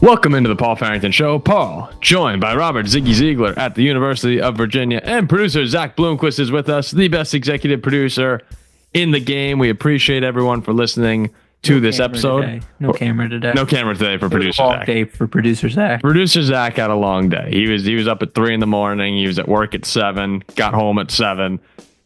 Welcome into the Paul Farrington Show. Paul, joined by Robert Ziggy Ziegler at the University of Virginia, and producer Zack Bloomquist is with us, the best executive producer in the game. We appreciate everyone for listening to this episode. Today. No camera today. No camera today for producer Zack. Long day for producer Zack. Producer Zack had a long day. He was up at 3 a.m. He was at work at 7. Got home at 7.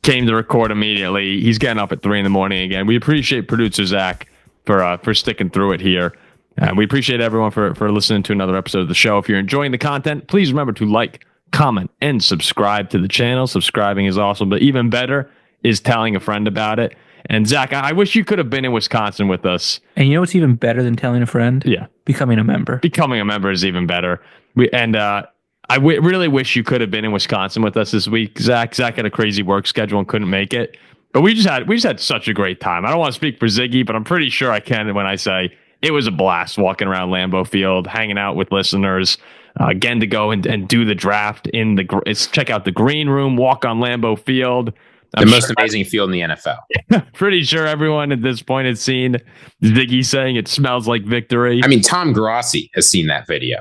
Came to record immediately. He's getting up at 3 a.m. again. We appreciate producer Zack for sticking through it here. And we appreciate everyone for listening to another episode of the show. If you're enjoying the content, please remember to like, comment, and subscribe to the channel. Subscribing is awesome, but even better is telling a friend about it. And Zack, I wish you could have been in Wisconsin with us. And you know what's even better than telling a friend? Yeah. Becoming a member. Becoming a member is even better. I really wish you could have been in Wisconsin with us this week. Zack had a crazy work schedule and couldn't make it. But we just had such a great time. I don't want to speak for Ziggy, but I'm pretty sure I can when I say it was a blast walking around Lambeau Field, hanging out with listeners. Again, to go and do the draft check out the green room, walk on Lambeau Field. The most amazing field in the NFL. Pretty sure everyone at this point has seen Ziggy saying it smells like victory. I mean, Tom Grossi has seen that video.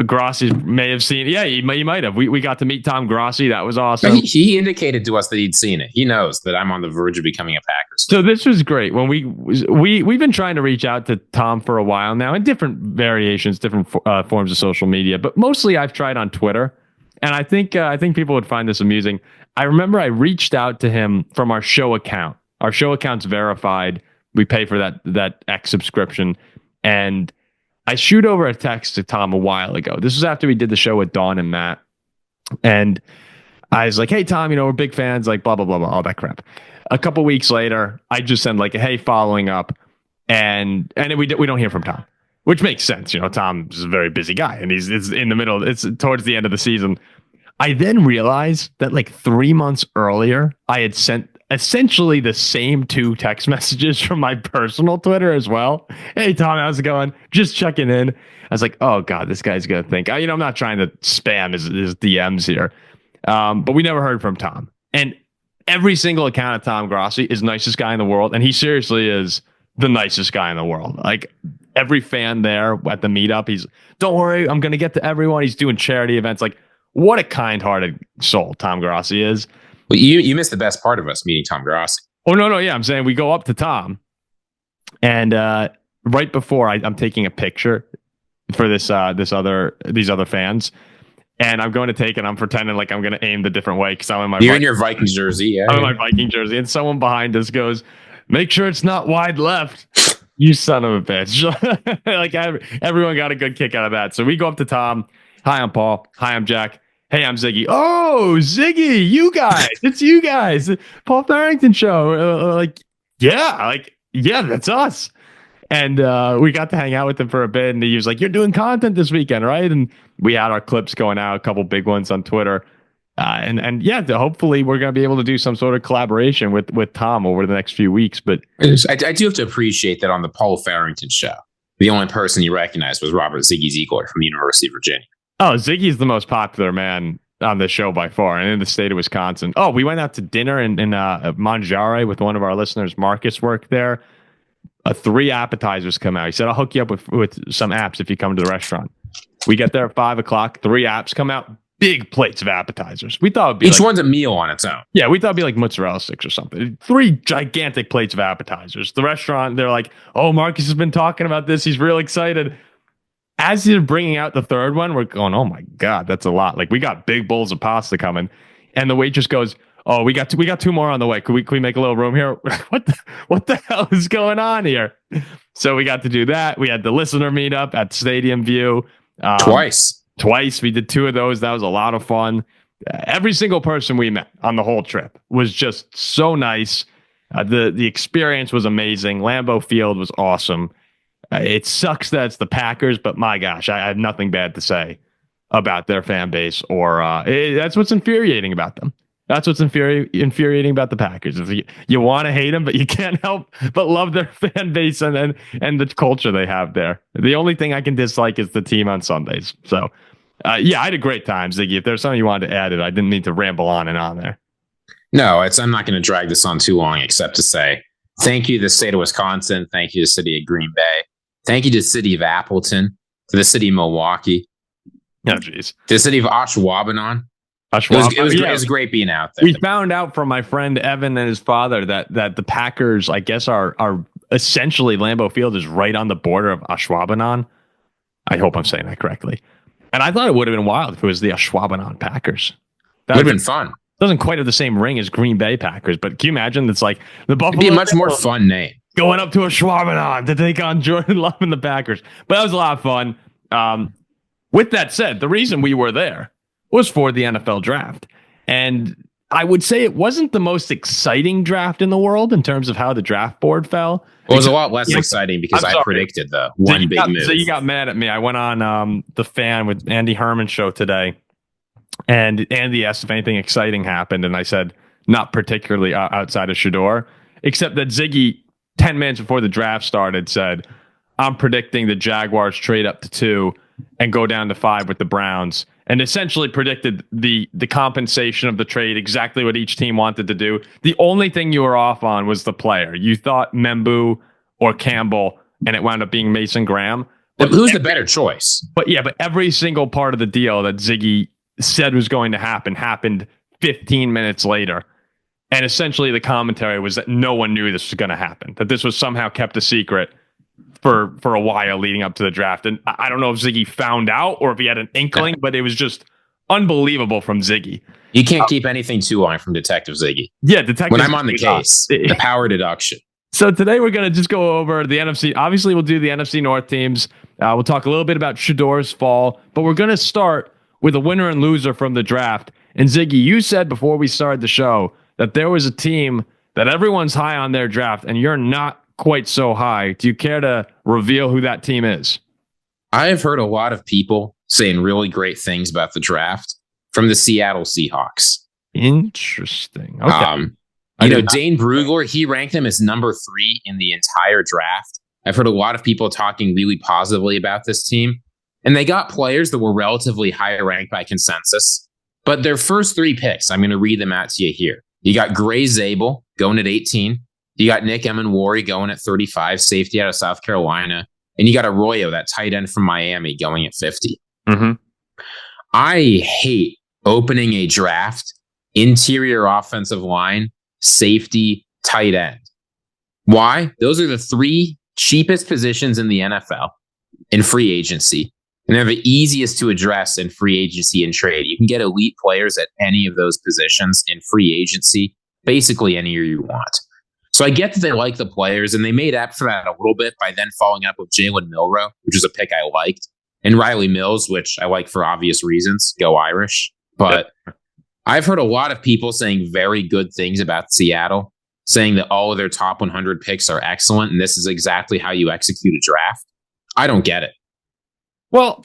Grossi may have seen it. Yeah, he might have. We got to meet Tom Grossi. That was awesome. He indicated to us that he'd seen it. He knows that I'm on the verge of becoming a Packers. So this was great. When we've been trying to reach out to Tom for a while now in different variations, different forms of social media, but mostly I've tried on Twitter. And I think people would find this amusing. I remember I reached out to him from our show account. Our show account's verified. We pay for that X subscription. And I shoot over a text to Tom a while ago. This was after we did the show with Dawn and Matt. And I was like, hey, Tom, we're big fans, like blah, blah, blah, blah, all that crap. A couple weeks later, I just send like, hey, following up. And we don't hear from Tom, which makes sense. Tom's a very busy guy and it's in the middle. It's towards the end of the season. I then realized that like 3 months earlier, I had sent essentially the same 2 text messages from my personal Twitter as well. Hey, Tom, how's it going? Just checking in. I was like, oh, God, this guy's going to think. I'm not trying to spam his DMs here. But we never heard from Tom. And every single account of Tom Grossi is the nicest guy in the world. And he seriously is the nicest guy in the world. Like every fan there at the meetup, he's, don't worry, I'm going to get to everyone. He's doing charity events. Like, what a kind-hearted soul Tom Grossi is. Well, you missed the best part of us meeting Tom Grossi. Oh, no. Yeah, I'm saying we go up to Tom. And right before I'm taking a picture for these other fans. And I'm going to take it. I'm pretending like I'm going to aim the different way because I'm in my You're in your Vikings jersey. Yeah, I'm in my Viking jersey. And someone behind us goes, make sure it's not wide left. You son of a bitch. Like everyone got a good kick out of that. So we go up to Tom. Hi, I'm Paul. Hi, I'm Jack. Hey, I'm Ziggy. Oh, Ziggy, you guys. It's you guys. Paul Farrington Show. Yeah, that's us. And we got to hang out with him for a bit. And he was like, you're doing content this weekend, right? And we had our clips going out, a couple big ones on Twitter. And hopefully we're going to be able to do some sort of collaboration with Tom over the next few weeks. But I do have to appreciate that on the Paul Farrington Show, the only person you recognized was Robert Ziggy Ziegler from the University of Virginia. Oh, Ziggy's the most popular man on this show by far, and in the state of Wisconsin. Oh, we went out to dinner in Mangiare with one of our listeners. Marcus worked there. 3 appetizers come out. He said, I'll hook you up with some apps if you come to the restaurant. We get there at 5 o'clock. 3 apps come out. Big plates of appetizers. We thought it'd be each one's a meal on its own. Yeah, we thought it'd be like mozzarella sticks or something. 3 gigantic plates of appetizers. The restaurant, they're like, oh, Marcus has been talking about this. He's real excited. As they're bringing out the 3rd one, we're going, oh my God, that's a lot. Like we got big bowls of pasta coming. And the waitress goes, oh, we got 2 more on the way. Can we make a little room here? What the hell is going on here? So we got to do that. We had the listener meetup at Stadium View. Twice. We did 2 of those. That was a lot of fun. Every single person we met on the whole trip was just so nice. The experience was amazing. Lambeau Field was awesome. It sucks that it's the Packers, but my gosh, I have nothing bad to say about their fan base. Or that's what's infuriating about them. That's what's infuriating about the Packers. If you want to hate them, but you can't help but love their fan base and the culture they have there. The only thing I can dislike is the team on Sundays. So, I had a great time, Ziggy. If there's something you wanted to add, I didn't mean to ramble on and on there. No, I'm not going to drag this on too long, except to say thank you to the state of Wisconsin. Thank you to the city of Green Bay. Thank you to the city of Appleton. to the city of Milwaukee, Oh, jeez. to the city of Ashwaubenon. It was great being out there. We found out from my friend Evan and his father that the Packers, I guess, are essentially Lambeau Field is right on the border of Ashwaubenon. I hope I'm saying that correctly. And I thought it would have been wild if it was the Ashwaubenon Packers. That would have been fun. Doesn't quite have the same ring as Green Bay Packers, but can you imagine? It's like the Buffalo. It'd be a much more fun name. Going up to Ashwaubenon to take on Jordan Love and the Packers. But that was a lot of fun. With that said, the reason we were there was for the NFL draft. And I would say it wasn't the most exciting draft in the world in terms of how the draft board fell. Well, it was a lot less exciting because I predicted the one big move. So you got mad at me. I went on The Fan with Andy Herman's show today. And Andy asked if anything exciting happened. And I said, not particularly outside of Shedeur, except that Ziggy, 10 minutes before the draft started, said, I'm predicting the Jaguars trade up to 2 and go down to 5 with the Browns. And essentially predicted the compensation of the trade, exactly what each team wanted to do. The only thing you were off on was the player. You thought Membu or Campbell, and it wound up being Mason Graham. But who's the better choice? But every single part of the deal that Ziggy said was going to happen happened 15 minutes later. And essentially the commentary was that no one knew this was going to happen, that this was somehow kept a secret for a while leading up to the draft. And I don't know if Ziggy found out or if he had an inkling, but it was just unbelievable from Ziggy. You can't keep anything too long from Detective Ziggy. Yeah, Detective when I'm on the case, the power deduction. So today we're going to just go over the NFC. Obviously, we'll do the NFC North teams. We'll talk a little bit about Shedeur's fall, but we're going to start with a winner and loser from the draft. And Ziggy, you said before we started the show that there was a team that everyone's high on their draft, and you're not quite so high. Do you care to reveal who that team is? I have heard a lot of people saying really great things about the draft from the Seattle Seahawks. Interesting. Okay. Dane Brugler, he ranked him as number 3 in the entire draft. I've heard a lot of people talking really positively about this team, and they got players that were relatively high ranked by consensus. But their first 3 picks, I'm going to read them out to you here. You got Gray Zabel going at 18. You got Nick Emenwari going at 35, safety out of South Carolina. And you got Arroyo, that tight end from Miami, going at 50. Mm-hmm. I hate opening a draft, interior offensive line, safety, tight end. Why? Those are the 3 cheapest positions in the NFL in free agency. And they're the easiest to address in free agency and trade. You can get elite players at any of those positions in free agency, basically any year you want. So I get that they like the players, and they made up for that a little bit by then following up with Jalen Milroe, which is a pick I liked, and Riley Mills, which I like for obvious reasons. Go Irish. But I've heard a lot of people saying very good things about Seattle, saying that all of their top 100 picks are excellent, and this is exactly how you execute a draft. I don't get it. Well,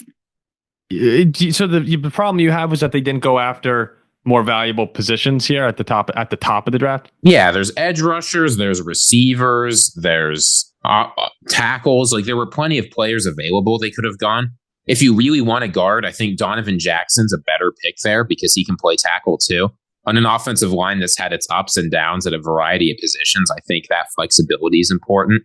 so the problem you have was that they didn't go after more valuable positions here at the top of the draft. Yeah, there's edge rushers, there's receivers, there's tackles. Like, there were plenty of players available they could have gone. If you really want to guard, I think Donovan Jackson's a better pick there because he can play tackle too. On an offensive line that's had its ups and downs at a variety of positions, I think that flexibility is important.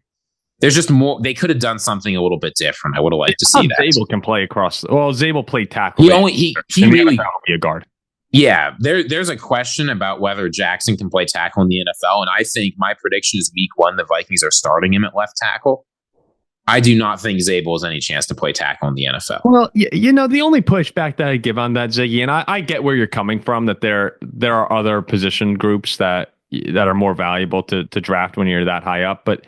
There's just more. They could have done something a little bit different. I would have liked to see that. Zabel can play across. Well, Zabel played tackle. He really be a guard. Yeah, there's a question about whether Jackson can play tackle in the NFL, and I think my prediction is week 1, the Vikings are starting him at left tackle. I do not think Zabel has any chance to play tackle in the NFL. Well, the only pushback that I give on that, Ziggy, and I get where you're coming from, that there are other position groups that are more valuable to draft when you're that high up. But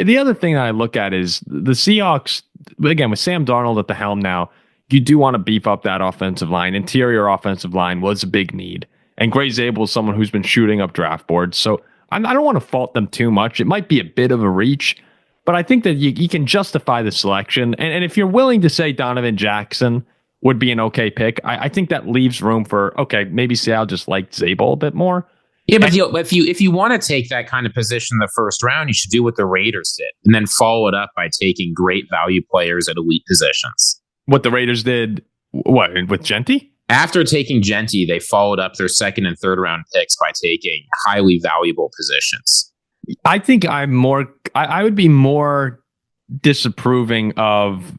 the other thing that I look at is the Seahawks, again, with Sam Darnold at the helm now, you do want to beef up that offensive line. Interior offensive line was a big need. And Gray Zabel is someone who's been shooting up draft boards. So I don't want to fault them too much. It might be a bit of a reach, but I think that you can justify the selection. And if you're willing to say Donovan Jackson would be an okay pick, I think that leaves room for, okay, maybe Seattle just liked Zabel a bit more. Yeah, but if you want to take that kind of position in the first round, you should do what the Raiders did and then follow it up by taking great value players at elite positions. What the Raiders did, with Genty? After taking Genty, they followed up their second and third round picks by taking highly valuable positions. I think I would be more disapproving of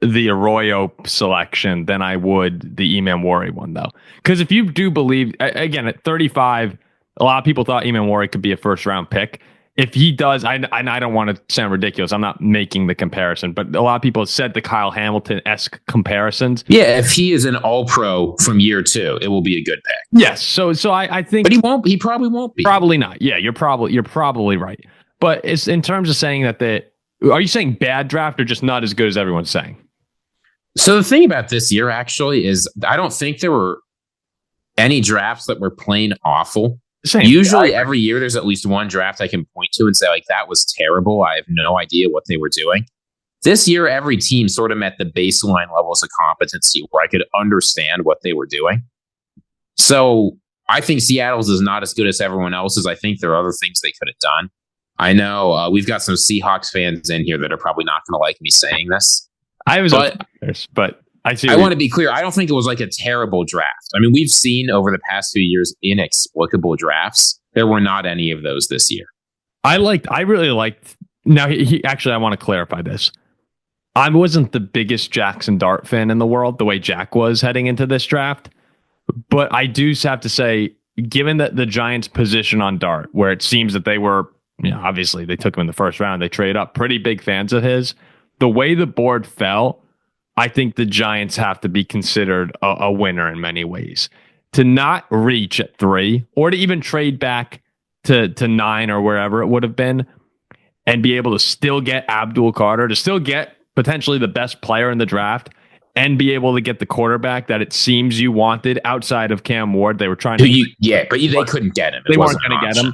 the Arroyo selection than I would the Emmanwori one, though. Because if you do believe, again, at 35, a lot of people thought Emmanwori could be a first-round pick. If he does, I don't want to sound ridiculous. I'm not making the comparison, but a lot of people have said the Kyle Hamilton-esque comparisons. Yeah, if he is an all-pro from year 2, it will be a good pick. Yes, so I think, but he won't. He probably won't be. Probably not. Yeah, you're probably right. But it's in terms of saying that are you saying bad draft or just not as good as everyone's saying? So the thing about this year actually is I don't think there were any drafts that were plain awful. Usually every year there's at least one draft I can point to and say, like, that was terrible. I have no idea what they were doing. This year, every team sort of met the baseline levels of competency where I could understand what they were doing. So I think Seattle's is not as good as everyone else's. I think there are other things they could have done. I know we've got some Seahawks fans in here that are probably not going to like me saying this. But I want to be clear. I don't think it was like a terrible draft. I mean, we've seen over the past few years inexplicable drafts. There were not any of those this year. I really liked. Now, I want to clarify this. I wasn't the biggest Jackson Dart fan in the world, the way Jack was heading into this draft. But I do have to say, given that the Giants' position on Dart, where it seems that they were, obviously they took him in the first round, they traded up, pretty big fans of his. The way the board fell, I think the Giants have to be considered a winner in many ways. To not reach at 3 or to even trade back to 9 or wherever it would have been and be able to still get Abdul Carter, to still get potentially the best player in the draft and be able to get the quarterback that it seems you wanted outside of Cam Ward. They were trying to... they couldn't get him. They weren't going to get him.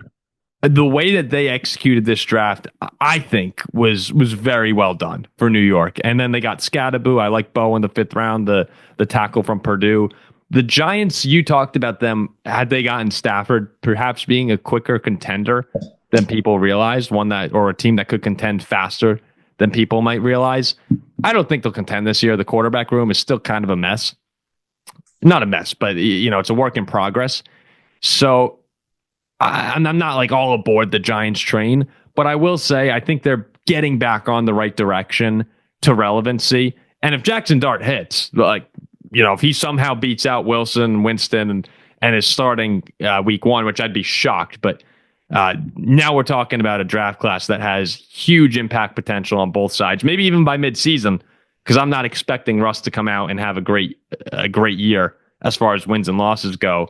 The way that they executed this draft, I think, was very well done for New York. And then they got Scadaboo. I like Bo in the 5th round, the tackle from Purdue. The Giants, you talked about them, had they gotten Stafford, perhaps being a quicker contender than people realized, or a team that could contend faster than people might realize. I don't think they'll contend this year. The quarterback room is still kind of a mess. Not a mess, but it's a work in progress. So I'm not like all aboard the Giants train, but I will say I think they're getting back on the right direction to relevancy. And if Jackson Dart hits, if he somehow beats out Wilson, Winston, and is starting week 1, which I'd be shocked, but now we're talking about a draft class that has huge impact potential on both sides, maybe even by midseason, because I'm not expecting Russ to come out and have a great year as far as wins and losses go.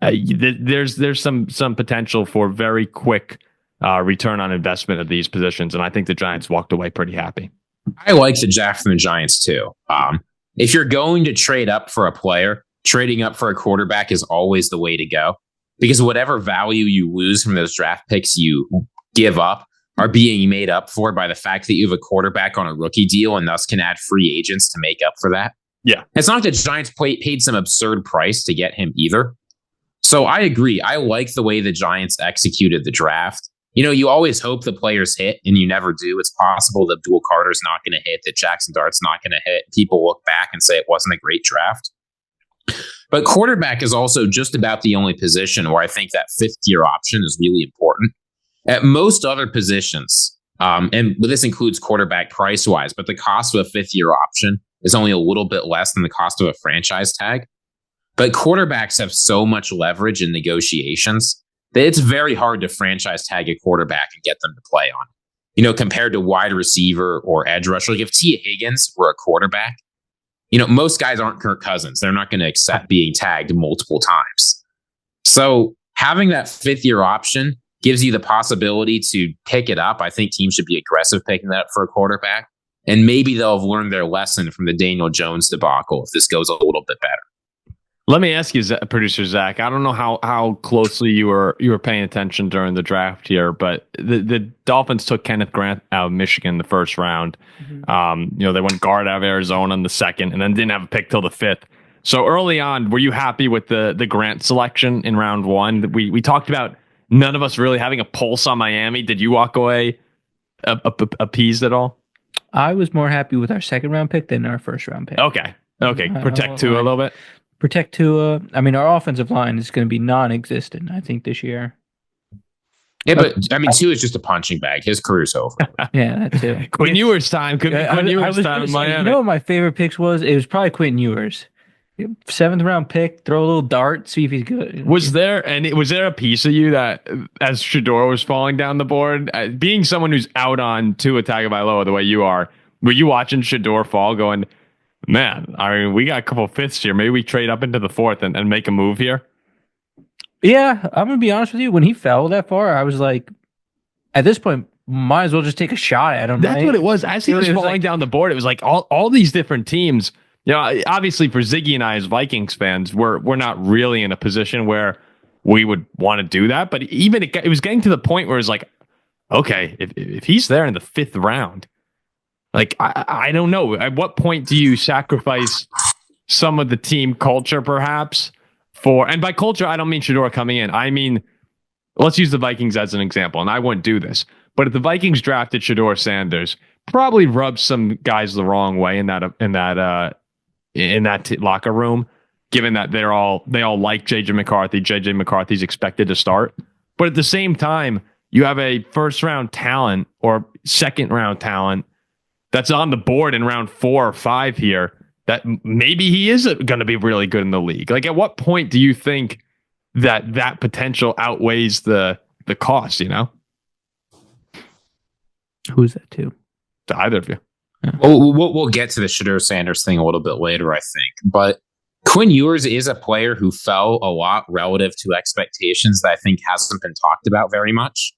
There's some potential for very quick return on investment of these positions, and I think the Giants walked away pretty happy. I like the draft from the Giants too. If you're going to trade up for a player, trading up for a quarterback is always the way to go, because whatever value you lose from those draft picks you give up are being made up for by the fact that you have a quarterback on a rookie deal and thus can add free agents to make up for that. Yeah, it's not that the Giants paid some absurd price to get him either. So I agree. I like the way the Giants executed the draft. You always hope the players hit, and you never do. It's possible that Abdul Carter's not going to hit, that Jackson Dart's not going to hit. People look back and say it wasn't a great draft. But quarterback is also just about the only position where I think that 5th-year option is really important. At most other positions, and this includes quarterback price-wise, but the cost of a 5th-year option is only a little bit less than the cost of a franchise tag. But quarterbacks have so much leverage in negotiations that it's very hard to franchise tag a quarterback and get them to play on. Compared to wide receiver or edge rusher. Like if T. Higgins were a quarterback, most guys aren't Kirk Cousins. They're not going to accept being tagged multiple times. So having that 5th-year option gives you the possibility to pick it up. I think teams should be aggressive picking that up for a quarterback. And maybe they'll have learned their lesson from the Daniel Jones debacle if this goes a little bit better. Let me ask you, Producer Zack. I don't know how closely you were paying attention during the draft here, but the Dolphins took Kenneth Grant out of Michigan in the 1st round. Mm-hmm. They went guard out of Arizona in the 2nd, and then didn't have a pick till the 5th. So early on, were you happy with the Grant selection in round 1? We talked about none of us really having a pulse on Miami. Did you walk away appeased at all? I was more happy with our 2nd round pick than our 1st round pick. Okay. Protect Tua a little bit. Protect Tua. I mean, our offensive line is going to be non-existent, I think, this year. Yeah, but I mean, Tua is just a punching bag. His career's over. Yeah, that too. Quinn Ewers time. Could be Quinn Ewers time in Miami. You know what my favorite picks was? It was probably Quinn Ewers. 7th round pick, throw a little dart, see if he's good. Was there a piece of you that, as Shedeur was falling down the board, being someone who's out on Tua Tagovailoa the way you are, were you watching Shedeur fall going, man, I mean, we got a couple of fifths here. Maybe we trade up into the 4th and make a move here? Yeah, I'm going to be honest with you. When he fell that far, I was like, at this point, might as well just take a shot at him. That's what it was. As he was falling down the board, it was like all these different teams. You know, obviously for Ziggy and I as Vikings fans, we're not really in a position where we would want to do that. But even it was getting to the point where it's like, okay, if he's there in the 5th round, like I don't know. At what point do you sacrifice some of the team culture, perhaps? And by culture, I don't mean Shedeur coming in. I mean, let's use the Vikings as an example, and I wouldn't do this. But if the Vikings drafted Shedeur Sanders, probably rubbed some guys the wrong way in that locker room, given that they all like JJ McCarthy. JJ McCarthy's expected to start. But at the same time, you have a 1st round talent or 2nd round talent that's on the board in round 4 or 5 here that maybe he is going to be really good in the league. Like, at what point do you think that potential outweighs the cost, you know? Who's that to? To either of you. Yeah. Well, we'll get to the Shedeur Sanders thing a little bit later, I think. But Quinn Ewers is a player who fell a lot relative to expectations that I think hasn't been talked about very much.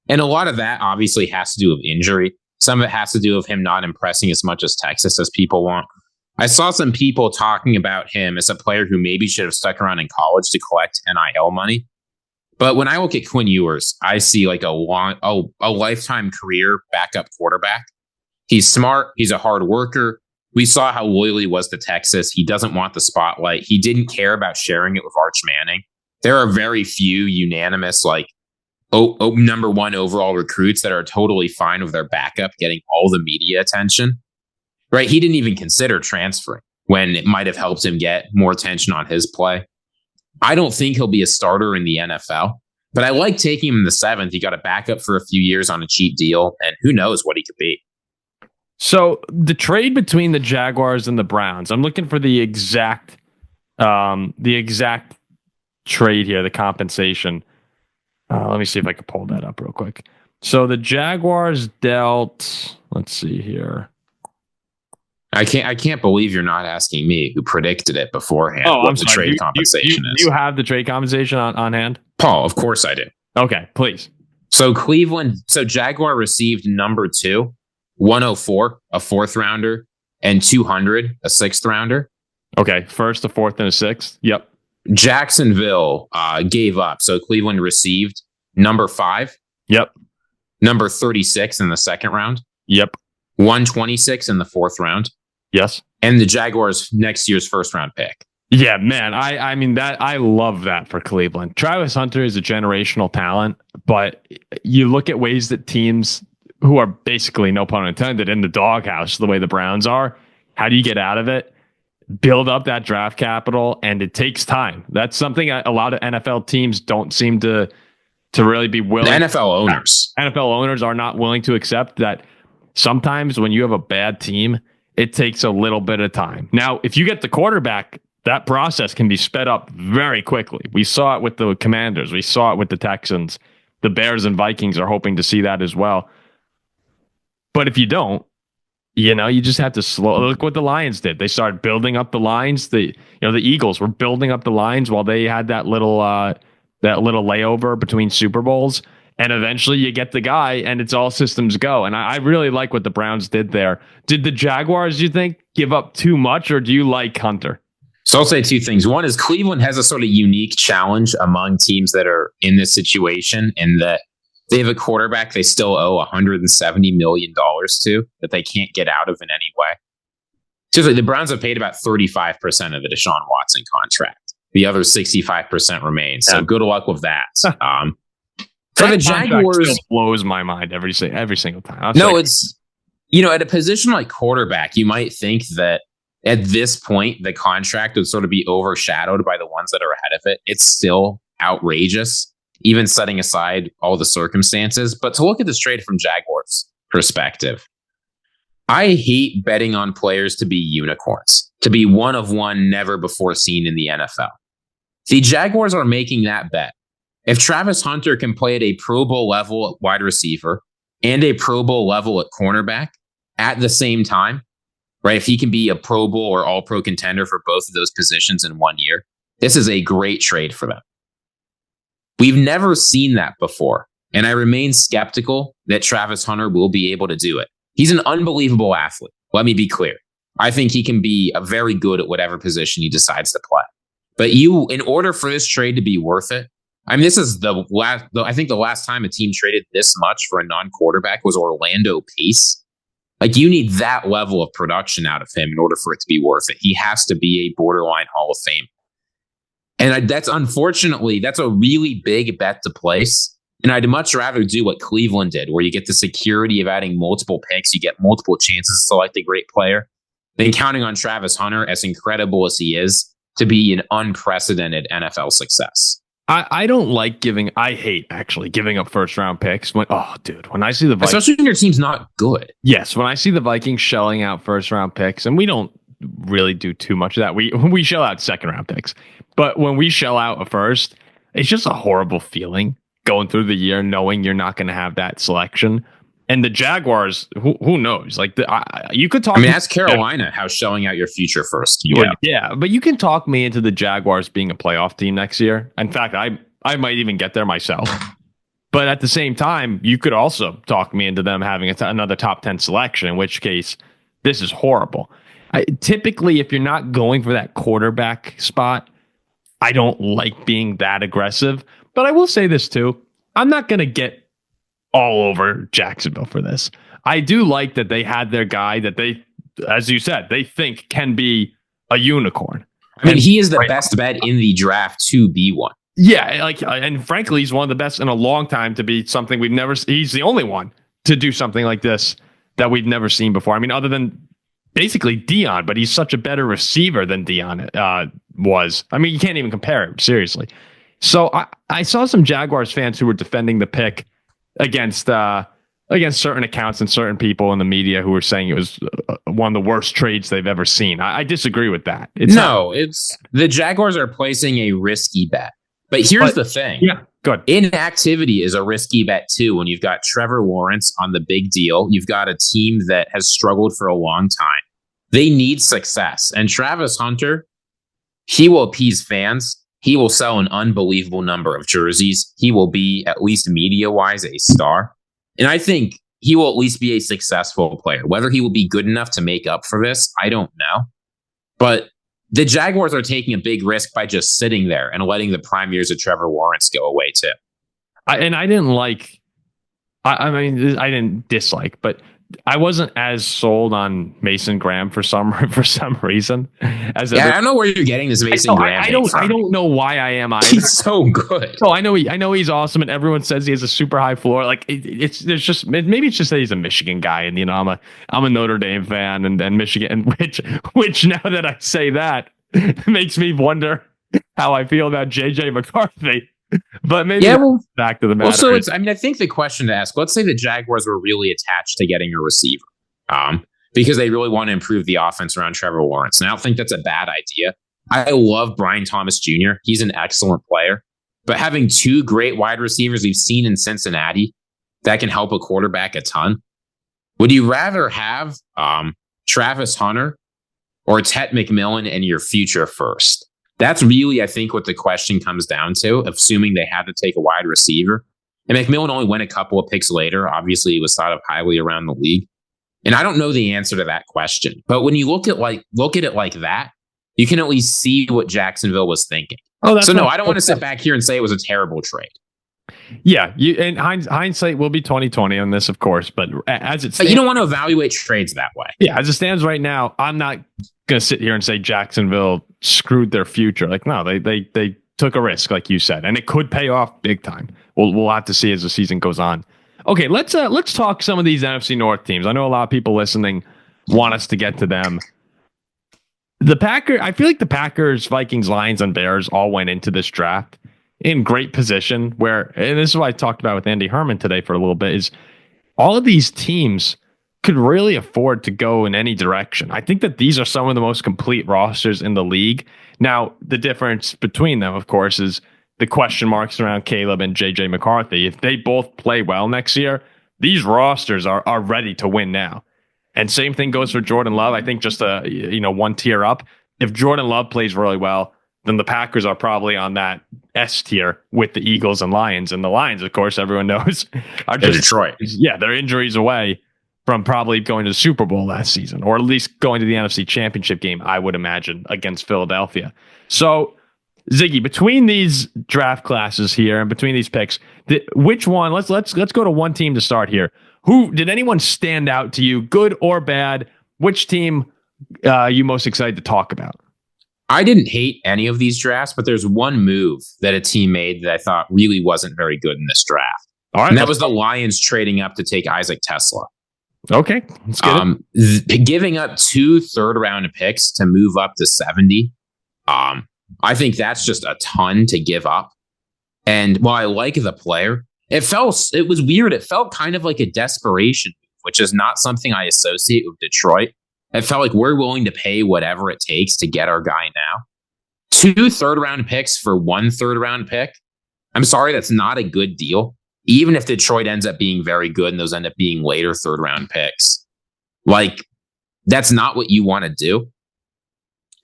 And a lot of that obviously has to do with injury. Some of it has to do with him not impressing as much as Texas as people want. I saw some people talking about him as a player who maybe should have stuck around in college to collect NIL money. But when I look at Quinn Ewers, I see like a lifetime career backup quarterback. He's smart. He's a hard worker. We saw how loyal he was to Texas. He doesn't want the spotlight. He didn't care about sharing it with Arch Manning. There are very few unanimous, like, number 1 overall recruits that are totally fine with their backup getting all the media attention. Right? He didn't even consider transferring when it might have helped him get more attention on his play. I don't think he'll be a starter in the NFL, but I like taking him in the 7th. He got a backup for a few years on a cheap deal, and who knows what he could be. So the trade between the Jaguars and the Browns, I'm looking for the exact trade here, the compensation. Let me see if I can pull that up real quick. So the Jaguars dealt, let's see here. I can't believe you're not asking me, who predicted it beforehand. Oh, what the trade compensation is. You have the trade compensation on hand? Paul, of course I do. Okay, please. So Jaguar received number 2, 104, a 4th rounder, and 200, a 6th rounder. Okay, 1st, a 4th, and a 6th. Yep. Jacksonville gave up. So Cleveland received number 5. Yep. Number 36 in the 2nd round. Yep. 126 in the 4th round. Yes. And the Jaguars next year's 1st round pick. Yeah, man. I mean that I love that for Cleveland. Travis Hunter is a generational talent, but you look at ways that teams who are basically, no pun intended, in the doghouse the way the Browns are, how do you get out of it? Build up that draft capital, and it takes time. That's something a lot of NFL teams don't seem to really be willing. The NFL owners are not willing to accept that sometimes when you have a bad team, it takes a little bit of time. Now, if you get the quarterback, that process can be sped up very quickly. We saw it with the Commanders. We saw it with the Texans. The Bears and Vikings are hoping to see that as well. But if you don't, you just have to look what the Lions did. They started building up the lines. The Eagles were building up the lines while they had that little layover between Super Bowls. And eventually you get the guy and it's all systems go. And I really like what the Browns did there. Did the Jaguars, you think, give up too much, or do you like Hunter? So I'll say 2 things. One is Cleveland has a sort of unique challenge among teams that are in this situation, in that they have a quarterback they still owe $170 million to that they can't get out of in any way. Seriously, the Browns have paid about 35% of the Deshaun Watson contract. The other 65% remains. So good luck with that. For the Jaguars, still blows my mind every single time. It's at a position like quarterback, you might think that at this point the contract would sort of be overshadowed by the ones that are ahead of it. It's still outrageous. even setting aside all the circumstances. But to look at this trade from Jaguars' perspective, I hate betting on players to be unicorns, to be one of one, never before seen in the NFL. The Jaguars are making that bet. If Travis Hunter can play at a Pro Bowl level at wide receiver and a Pro Bowl level at cornerback at the same time, right? If he can be a Pro Bowl or All-Pro contender for both of those positions in 1 year, this is a great trade for them. We've never seen that before, and I remain skeptical that Travis Hunter will be able to do it. He's an unbelievable athlete. Let me be clear. I think he can be a very good at whatever position he decides to play. But in order for this trade to be worth it, I mean, this is I think the last time a team traded this much for a non-quarterback was Orlando Pace. Like, you need that level of production out of him in order for it to be worth it. He has to be a borderline Hall of Fame. And that's a really big bet to place. And I'd much rather do what Cleveland did, where you get the security of adding multiple picks, you get multiple chances to select a great player, than counting on Travis Hunter, as incredible as he is, to be an unprecedented NFL success. I don't like I hate actually giving up first round picks. When I see the Vikings, especially when your team's not good. Yes, when I see the Vikings shelling out first round picks, and we don't really do too much of that. We shell out second round picks, but when we shell out a first, it's just a horrible feeling going through the year knowing you're not going to have that selection. And the Jaguars, who knows? Like, you could talk. I mean, ask Carolina how shelling out your future first. Yeah, but you can talk me into the Jaguars being a playoff team next year. In fact, I might even get there myself. But at the same time, you could also talk me into them having another top 10 selection, in which case, this is horrible. Typically, if you're not going for that quarterback spot, I don't like being that aggressive. But I will say this too. I'm not going to get all over Jacksonville for this. I do like that they had their guy that they, as you said, they think can be a unicorn. I mean, he is the best bet in the draft to be one. Yeah, and frankly, he's one of the best in a long time to be something we've never. He's the only one to do something like this that we've never seen before. I mean, other than basically Dion, but he's such a better receiver than Dion was. I mean, you can't even compare him, seriously. So I saw some Jaguars fans who were defending the pick against certain accounts and certain people in the media who were saying it was one of the worst trades they've ever seen. I disagree with that. It's the Jaguars are placing a risky bet. But here's the thing. Yeah, good. Inactivity is a risky bet too. When you've got Trevor Lawrence on the big deal, you've got a team that has struggled for a long time. They need success. And Travis Hunter, he will appease fans. He will sell an unbelievable number of jerseys. He will be, at least media-wise, a star. And I think he will at least be a successful player. Whether he will be good enough to make up for this, I don't know. But the Jaguars are taking a big risk by just sitting there and letting the prime years of Trevor Lawrence go away, too. I didn't dislike, but I wasn't as sold on Mason Graham for some reason. I don't know where you're getting this Mason Graham. I don't know why I am either. He's so good. So I know he's awesome, and everyone says he has a super high floor. Like maybe it's just that he's a Michigan guy, and I'm a Notre Dame fan, and Michigan, which now that I say that makes me wonder how I feel about JJ McCarthy. But maybe back to the matter. So I think the question to ask, let's say the Jaguars were really attached to getting a receiver because they really want to improve the offense around Trevor Lawrence. And I don't think that's a bad idea. I love Brian Thomas Jr. He's an excellent player. But having two great wide receivers we've seen in Cincinnati that can help a quarterback a ton. Would you rather have Travis Hunter or Tet McMillan in your future first? That's really, I think, what the question comes down to, assuming they had to take a wide receiver. And McMillan only went a couple of picks later. Obviously, he was thought of highly around the league. And I don't know the answer to that question. But when you look at it like that, you can at least see what Jacksonville was thinking. I don't want to sit back here and say it was a terrible trade. Yeah, and hindsight will be 2020 on this, of course. But as it stands, but you don't want to evaluate trades that way. Yeah, as it stands right now, I'm not going to sit here and say Jacksonville screwed their future. Like, no, they took a risk, like you said, and it could pay off big time. We'll have to see as the season goes on. Okay, let's talk some of these NFC North teams. I know a lot of people listening want us to get to them. I feel like the Packers, Vikings, Lions, and Bears all went into this draft in great position where, and this is what I talked about with Andy Herman today for a little bit, is all of these teams could really afford to go in any direction. I think that these are some of the most complete rosters in the league. Now, the difference between them, of course, is the question marks around Caleb and JJ McCarthy. If they both play well next year, these rosters are ready to win now. And same thing goes for Jordan Love. I think just one tier up. If Jordan Love plays really well, then the Packers are probably on that S tier with the Eagles and Lions. And the Lions, of course, everyone knows, are just Detroit. Yeah, they're injuries away from probably going to the Super Bowl last season, or at least going to the NFC Championship game, I would imagine, against Philadelphia. So, Ziggy, between these draft classes here and between these picks, which one? Let's go to one team to start here. Who did anyone stand out to you, good or bad? Which team you most excited to talk about? I didn't hate any of these drafts, but there's one move that a team made that I thought really wasn't very good in this draft. All right, and that was the Lions trading up to take Isaac Tesla. Okay, let's get it. Giving up 2 third-round picks to move up to 70. I think that's just a ton to give up. And while I like the player, it was weird. It felt kind of like a desperation move, which is not something I associate with Detroit. It felt like we're willing to pay whatever it takes to get our guy now. 2 third-round picks for 1 third-round pick. I'm sorry, that's not a good deal. Even if Detroit ends up being very good and those end up being later third-round picks. Like, that's not what you want to do.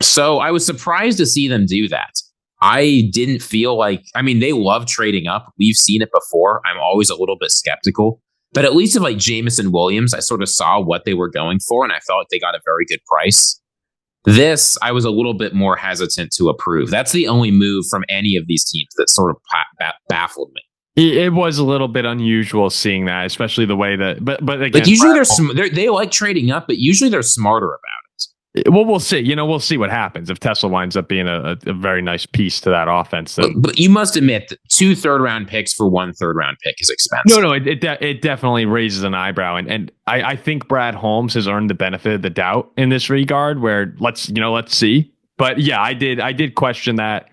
So I was surprised to see them do that. I didn't feel like, they love trading up. We've seen it before. I'm always a little bit skeptical. But at least of like Jameson Williams, I sort of saw what they were going for, and I felt like they got a very good price. This, I was a little bit more hesitant to approve. That's the only move from any of these teams that sort of baffled me. It was a little bit unusual seeing that, especially the way that, but again, like usually they like trading up, but usually they're smarter about it. Well, we'll see. We'll see what happens if Tesla winds up being a very nice piece to that offense. But you must admit that 2 third-round picks for 1 third-round pick is expensive. No, it definitely raises an eyebrow, and I think Brad Holmes has earned the benefit of the doubt in this regard. Where let's see. But yeah, I did question that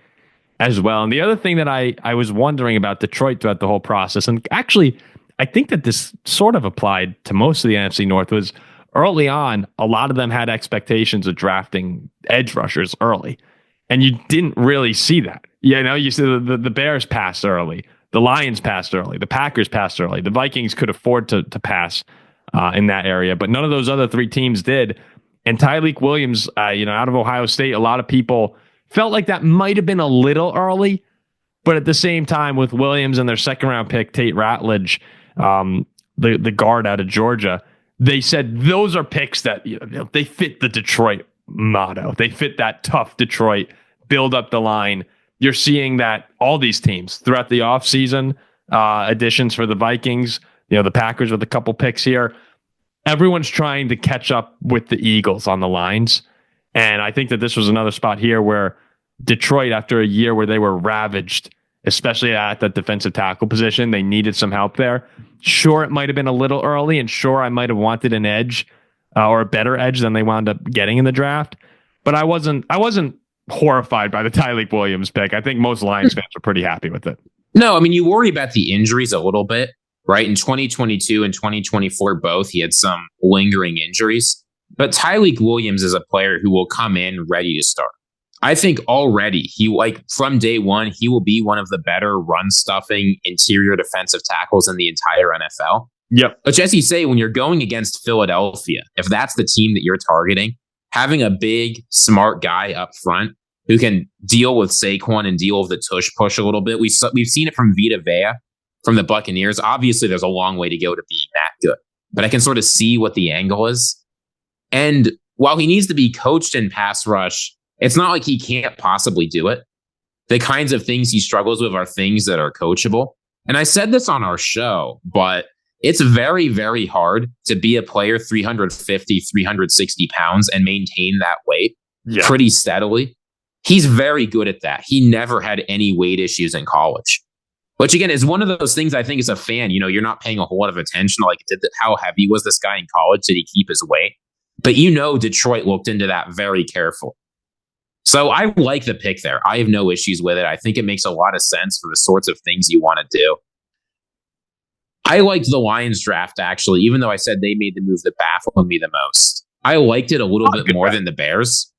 as well. And the other thing that I was wondering about Detroit throughout the whole process, and actually, I think that this sort of applied to most of the NFC North, was early on, a lot of them had expectations of drafting edge rushers early, and you didn't really see that. You see the Bears passed early, the Lions passed early, the Packers passed early, the Vikings could afford to pass in that area, but none of those other 3 teams did. And Tyreek Williams, out of Ohio State, a lot of people felt like that might have been a little early, but at the same time, with Williams and their second-round pick, Tate Ratledge, the guard out of Georgia, they said those are picks that they fit the Detroit motto. They fit that tough Detroit, build up the line. You're seeing that all these teams throughout the offseason, additions for the Vikings, the Packers with a couple picks here. Everyone's trying to catch up with the Eagles on the lines. And I think that this was another spot here where Detroit, after a year where they were ravaged, especially at the defensive tackle position, they needed some help there. Sure, it might have been a little early, and sure, I might have wanted an edge or a better edge than they wound up getting in the draft. But I wasn't horrified by the Tyreek Williams pick. I think most Lions fans are pretty happy with it. No, you worry about the injuries a little bit, right? In 2022 and 2024, both, he had some lingering injuries. But Tyreek Williams is a player who will come in ready to start. I think already from day one, he will be one of the better run stuffing interior defensive tackles in the entire NFL. Yep. But as you say, when you're going against Philadelphia, if that's the team that you're targeting, having a big, smart guy up front who can deal with Saquon and deal with the tush push a little bit. We've seen it from Vita Vea from the Buccaneers. Obviously, there's a long way to go to being that good, but I can sort of see what the angle is. And while he needs to be coached in pass rush, it's not like he can't possibly do it. The kinds of things he struggles with are things that are coachable. And I said this on our show, but it's very, very hard to be a player 350, 360 pounds and maintain that weight pretty steadily. He's very good at that. He never had any weight issues in college, which again is one of those things I think as a fan, you're not paying a whole lot of attention. Like, how heavy was this guy in college? Did he keep his weight? But Detroit looked into that very carefully. So I like the pick there. I have no issues with it. I think it makes a lot of sense for the sorts of things you want to do. I liked the Lions draft, actually, even though I said they made the move that baffled me the most. I liked it a little bit more than the Bears.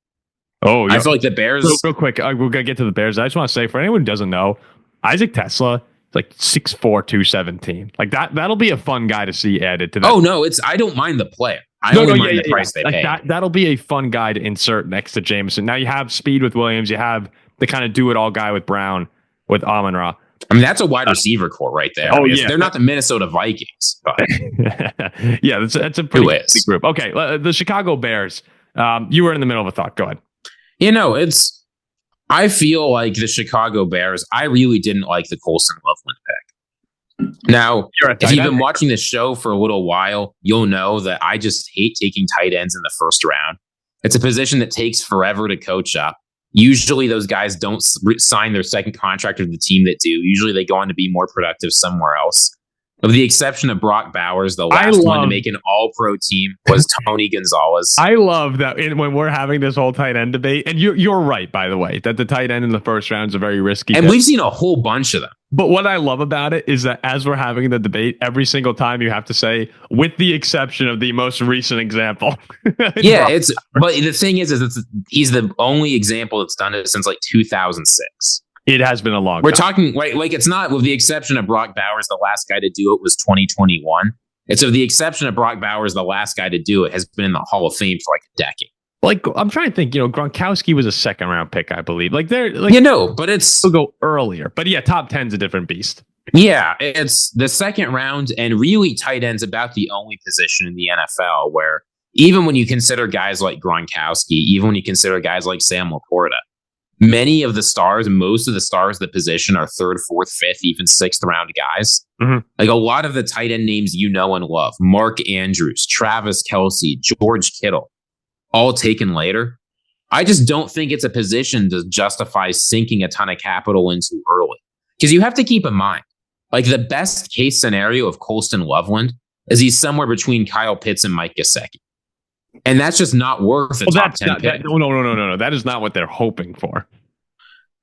Oh, yeah. I feel like the Bears... Real quick, we're going to get to the Bears. I just want to say, for anyone who doesn't know, Isaac Tesla is like 6'4", 217. Like that'll be a fun guy to see added to that. Oh, no, I don't mind the player. I only mind the price they pay. That'll be a fun guy to insert next to Jameson. Now you have speed with Williams. You have the kind of do-it-all guy with Brown, with Amon-Ra. I mean, that's a wide receiver core right there. Oh, yeah. They're not the Minnesota Vikings. But yeah, that's a pretty big group. Okay, the Chicago Bears. You were in the middle of a thought. Go ahead. I feel like the Chicago Bears, I really didn't like the Colson Loveland pick. Now, if you've been watching this show for a little while, you'll know that I just hate taking tight ends in the first round. It's a position that takes forever to coach up. Usually those guys don't sign their second contract with the team that do. Usually they go on to be more productive somewhere else. With the exception of Brock Bowers, the last one to make an all-pro team was Tony Gonzalez. I love that when we're having this whole tight end debate, and you're right, by the way, that the tight end in the first round is a very risky and we've seen a whole bunch of them. But what I love about it is that as we're having the debate, every single time you have to say, with the exception of the most recent example. But the thing is he's the only example that's done it since like 2006. It has been a long time. We're talking like it's not, with the exception of Brock Bowers, the last guy to do it was 2021. And so the exception of Brock Bowers, the last guy to do it has been in the Hall of Fame for like a decade. Like, I'm trying to think, Gronkowski was a second round pick, I believe. Like, they're like, but we'll go earlier. But yeah, top 10's a different beast. Yeah, it's the second round, and really tight end's about the only position in the NFL where even when you consider guys like Gronkowski, even when you consider guys like Sam Laporta, most of the stars of the position are third, fourth, fifth, even sixth round guys. Mm-hmm. Like a lot of the tight end names you know and love, Mark Andrews, Travis Kelce, George Kittle, all taken later. I just don't think it's a position to justify sinking a ton of capital into early. Because you have to keep in mind, like the best case scenario of Colston Loveland is he's somewhere between Kyle Pitts and Mike Gesicki. And that's just not worth a top 10 pick. No. That is not what they're hoping for.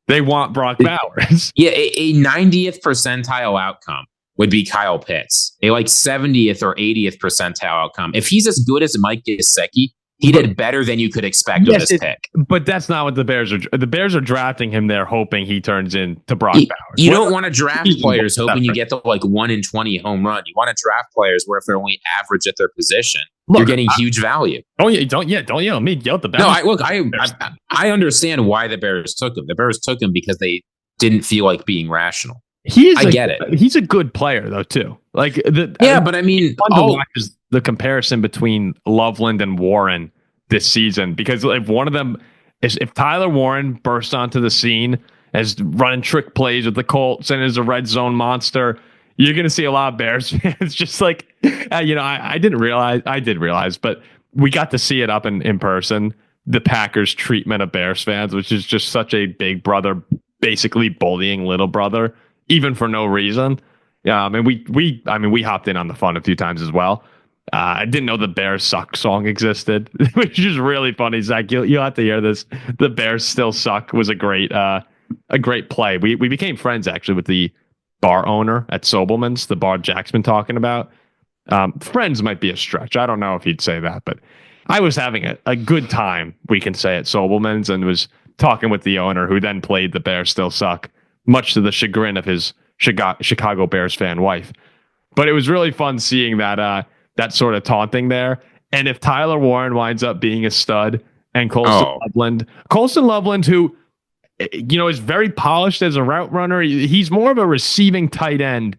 They want Brock Bowers. Yeah, a 90th percentile outcome would be Kyle Pitts. A like 70th or 80th percentile outcome. If he's as good as Mike Gesicki, he did better than you could expect with this pick. But that's not what the Bears are. The Bears are drafting him there, hoping he turns into Brock Bowers. You don't want to draft players hoping you get the like 1 in 20 home run. You want to draft players where if they're only average at their position, you're getting huge value. Don't yell at me. Yell at the Bears. No, I understand why the Bears took him. The Bears took him because they didn't feel like being rational. I get it. He's a good player though too. Like but I mean, the comparison between Loveland and Warren this season, because if one of them if Tyler Warren bursts onto the scene as running trick plays with the Colts and is a red zone monster, you're going to see a lot of Bears fans just like, I did realize, but we got to see it up in person, the Packers treatment of Bears fans, which is just such a big brother, basically bullying little brother, even for no reason. Yeah, and we hopped in on the fun a few times as well. I didn't know the Bears Suck song existed, which is really funny. Zach, you'll have to hear this. The Bears Still Suck was a great play. We became friends actually with the bar owner at Sobelman's, the bar Jack's been talking about. Friends might be a stretch. I don't know if he'd say that, but I was having a good time, we can say, at Sobelman's, and was talking with the owner, who then played the Bears Still Suck, much to the chagrin of his Chicago Bears fan wife. But it was really fun seeing that sort of taunting there. And if Tyler Warren winds up being a stud, and Colston Loveland, who is very polished as a route runner, he's more of a receiving tight end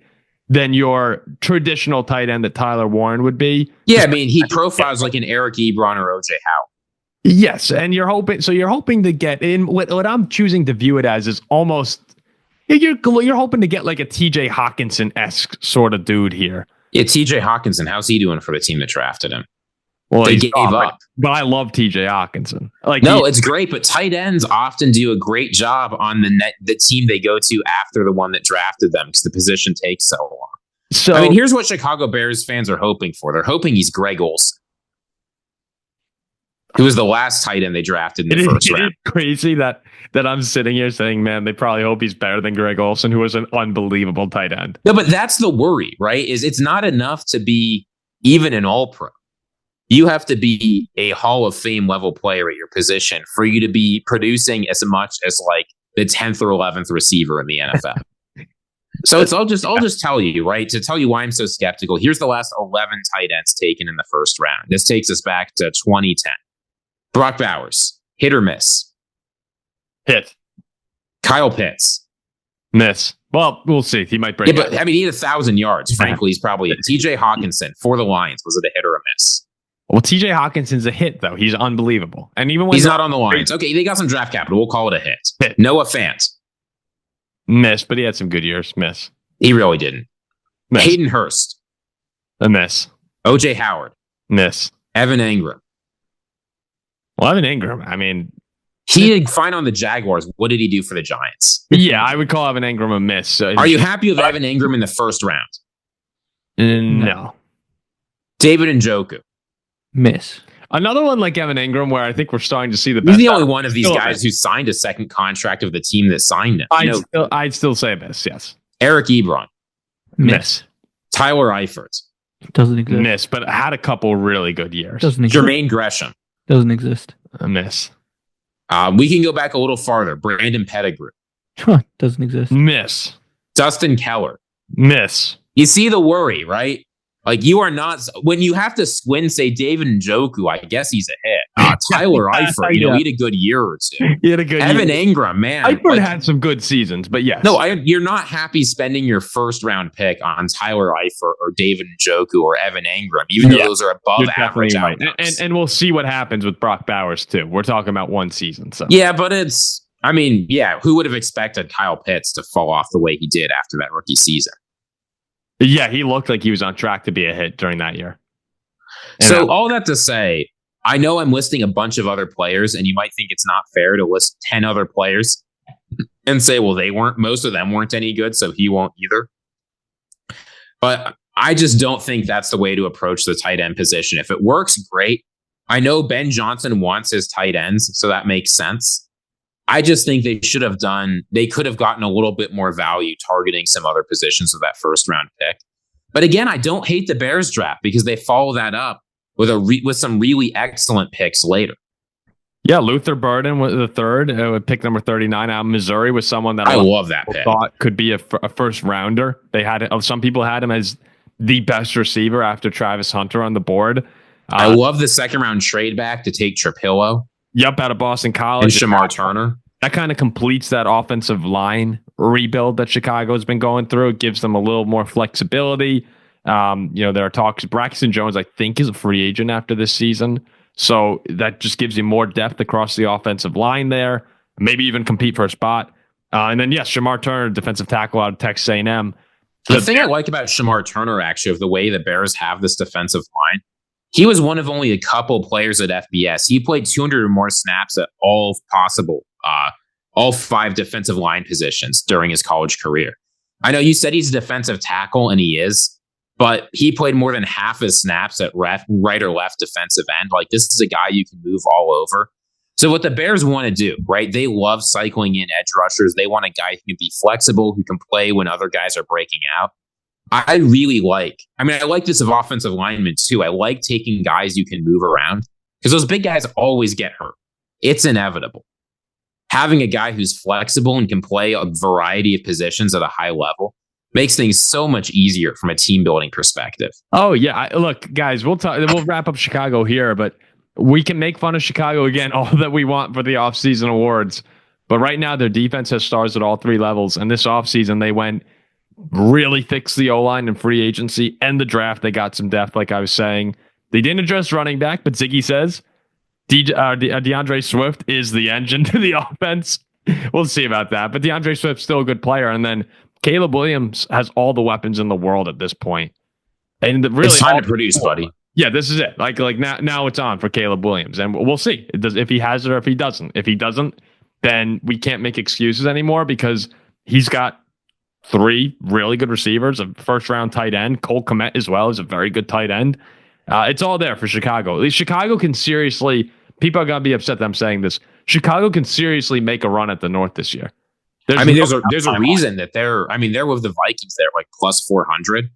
than your traditional tight end that Tyler Warren would be. Yeah, I mean, he profiles like an Eric Ebron or OJ Howard. Yes, and you're hoping to get in. What I'm choosing to view it as is almost you're hoping to get like a TJ Hawkinson-esque sort of dude here. Yeah, TJ Hawkinson, how's he doing for the team that drafted him? Well, they gave up. But I love TJ Hawkinson. It's great, but tight ends often do a great job on the team they go to after the one that drafted them, because the position takes so long. So I mean, here's what Chicago Bears fans are hoping for. They're hoping he's Greg Olsen. Who was the last tight end they drafted in the first round? It's crazy that I'm sitting here saying, man, they probably hope he's better than Greg Olsen, who was an unbelievable tight end. No, but that's the worry, right? Is it's not enough to be even an all-pro. You have to be a Hall of Fame level player at your position for you to be producing as much as like the 10th or 11th receiver in the NFL. So I'll just tell you, right? To tell you why I'm so skeptical. Here's the last 11 tight ends taken in the first round. This takes us back to 2010. Brock Bowers, hit or miss? Hit. Kyle Pitts. Miss. Well, we'll see. He might break. Yeah, but I mean, he had 1,000 yards. Frankly, he's probably it. TJ Hawkinson for the Lions. Was it a hit or a miss? Well, TJ Hawkinson's a hit, though. He's unbelievable. And even when he's not on the Lions. Okay, they got some draft capital. We'll call it a hit. Noah Fant. Miss, but he had some good years. Miss. He really didn't. Miss. Hayden Hurst. A miss. OJ Howard. Miss. Evan Engram. Well, Evan Engram, I mean... He did fine on the Jaguars. What did he do for the Giants? Yeah, I would call Evan Engram a miss. Are you happy with Evan Engram in the first round? No. David Njoku. Miss. Another one like Evan Engram, where I think we're starting to see the best. He's the only one of these guys who signed a second contract of the team that signed him. I'd still say miss, yes. Eric Ebron. Miss. Tyler Eifert. Doesn't exist. Miss, but had a couple really good years. Doesn't exist. Jermaine Gresham. Doesn't exist. A miss. We can go back a little farther. Brandon Pettigrew. Doesn't exist. Miss. Dustin Keller. Miss. You see the worry, right? Like you are not, when you have to say David Njoku, I guess he's a hit. Tyler Eifert, he had a good year or two. He had a good Evan year. Engram, man. Eifert had some good seasons, but yes. No, you're not happy spending your first round pick on Tyler Eifert or David Njoku or Evan Engram, even though those are above average outcomes. And we'll see what happens with Brock Bowers too. We're talking about one season. So yeah, but who would have expected Kyle Pitts to fall off the way he did after that rookie season? Yeah, he looked like he was on track to be a hit during that year. So all that to say, I know I'm listing a bunch of other players, and you might think it's not fair to list 10 other players and say, well, most of them weren't any good, so he won't either. But I just don't think that's the way to approach the tight end position. If it works, great. I know Ben Johnson wants his tight ends, so that makes sense. I just think they could have gotten a little bit more value targeting some other positions with that first round pick. But again, I don't hate the Bears draft because they follow that up with some really excellent picks later. Yeah, Luther Burden was the third, pick number 39 out of Missouri, was someone that I love that pick. Thought could be a first rounder. Some people had him as the best receiver after Travis Hunter on the board. I love the second round trade back to take Trapillo. Yep, out of Boston College. And Shamar Turner. That kind of completes that offensive line rebuild that Chicago's been going through. It gives them a little more flexibility. There are talks. Braxton Jones, I think, is a free agent after this season. So that just gives you more depth across the offensive line there. Maybe even compete for a spot. And then, yes, Shamar Turner, defensive tackle out of Texas A&M. The thing I like about Shamar Turner, actually, of the way the Bears have this defensive line, he was one of only a couple players at FBS. He played 200 or more snaps at all 5 defensive line positions during his college career. I know you said he's a defensive tackle, and he is, but he played more than half his snaps at right or left defensive end. Like, this is a guy you can move all over. So what the Bears want to do, right? They love cycling in edge rushers. They want a guy who can be flexible, who can play when other guys are breaking out. I like this of offensive linemen too. I like taking guys you can move around because those big guys always get hurt. It's inevitable. Having a guy who's flexible and can play a variety of positions at a high level makes things so much easier from a team building perspective. Oh yeah. Look, guys, we'll wrap up Chicago here, but we can make fun of Chicago again all that we want for the offseason awards. But right now their defense has stars at all 3 levels. And this offseason they went really fix the O-line and free agency and the draft. They got some depth, like I was saying. They didn't address running back, but Ziggy says DeAndre Swift is the engine to the offense. We'll see about that. But DeAndre Swift's still a good player. And then Caleb Williams has all the weapons in the world at this point. And really, it's time to produce, buddy. Yeah, this is it. Like now it's on for Caleb Williams. And we'll see if he has it or if he doesn't. If he doesn't, then we can't make excuses anymore because he's got 3 really good receivers, a first-round tight end. Cole Kmet as well is a very good tight end. It's all there for Chicago. At least Chicago can seriously people are going to be upset that I'm saying this. Chicago can seriously make a run at the North this year. There's a reason that they're with the Vikings. They're like plus 400.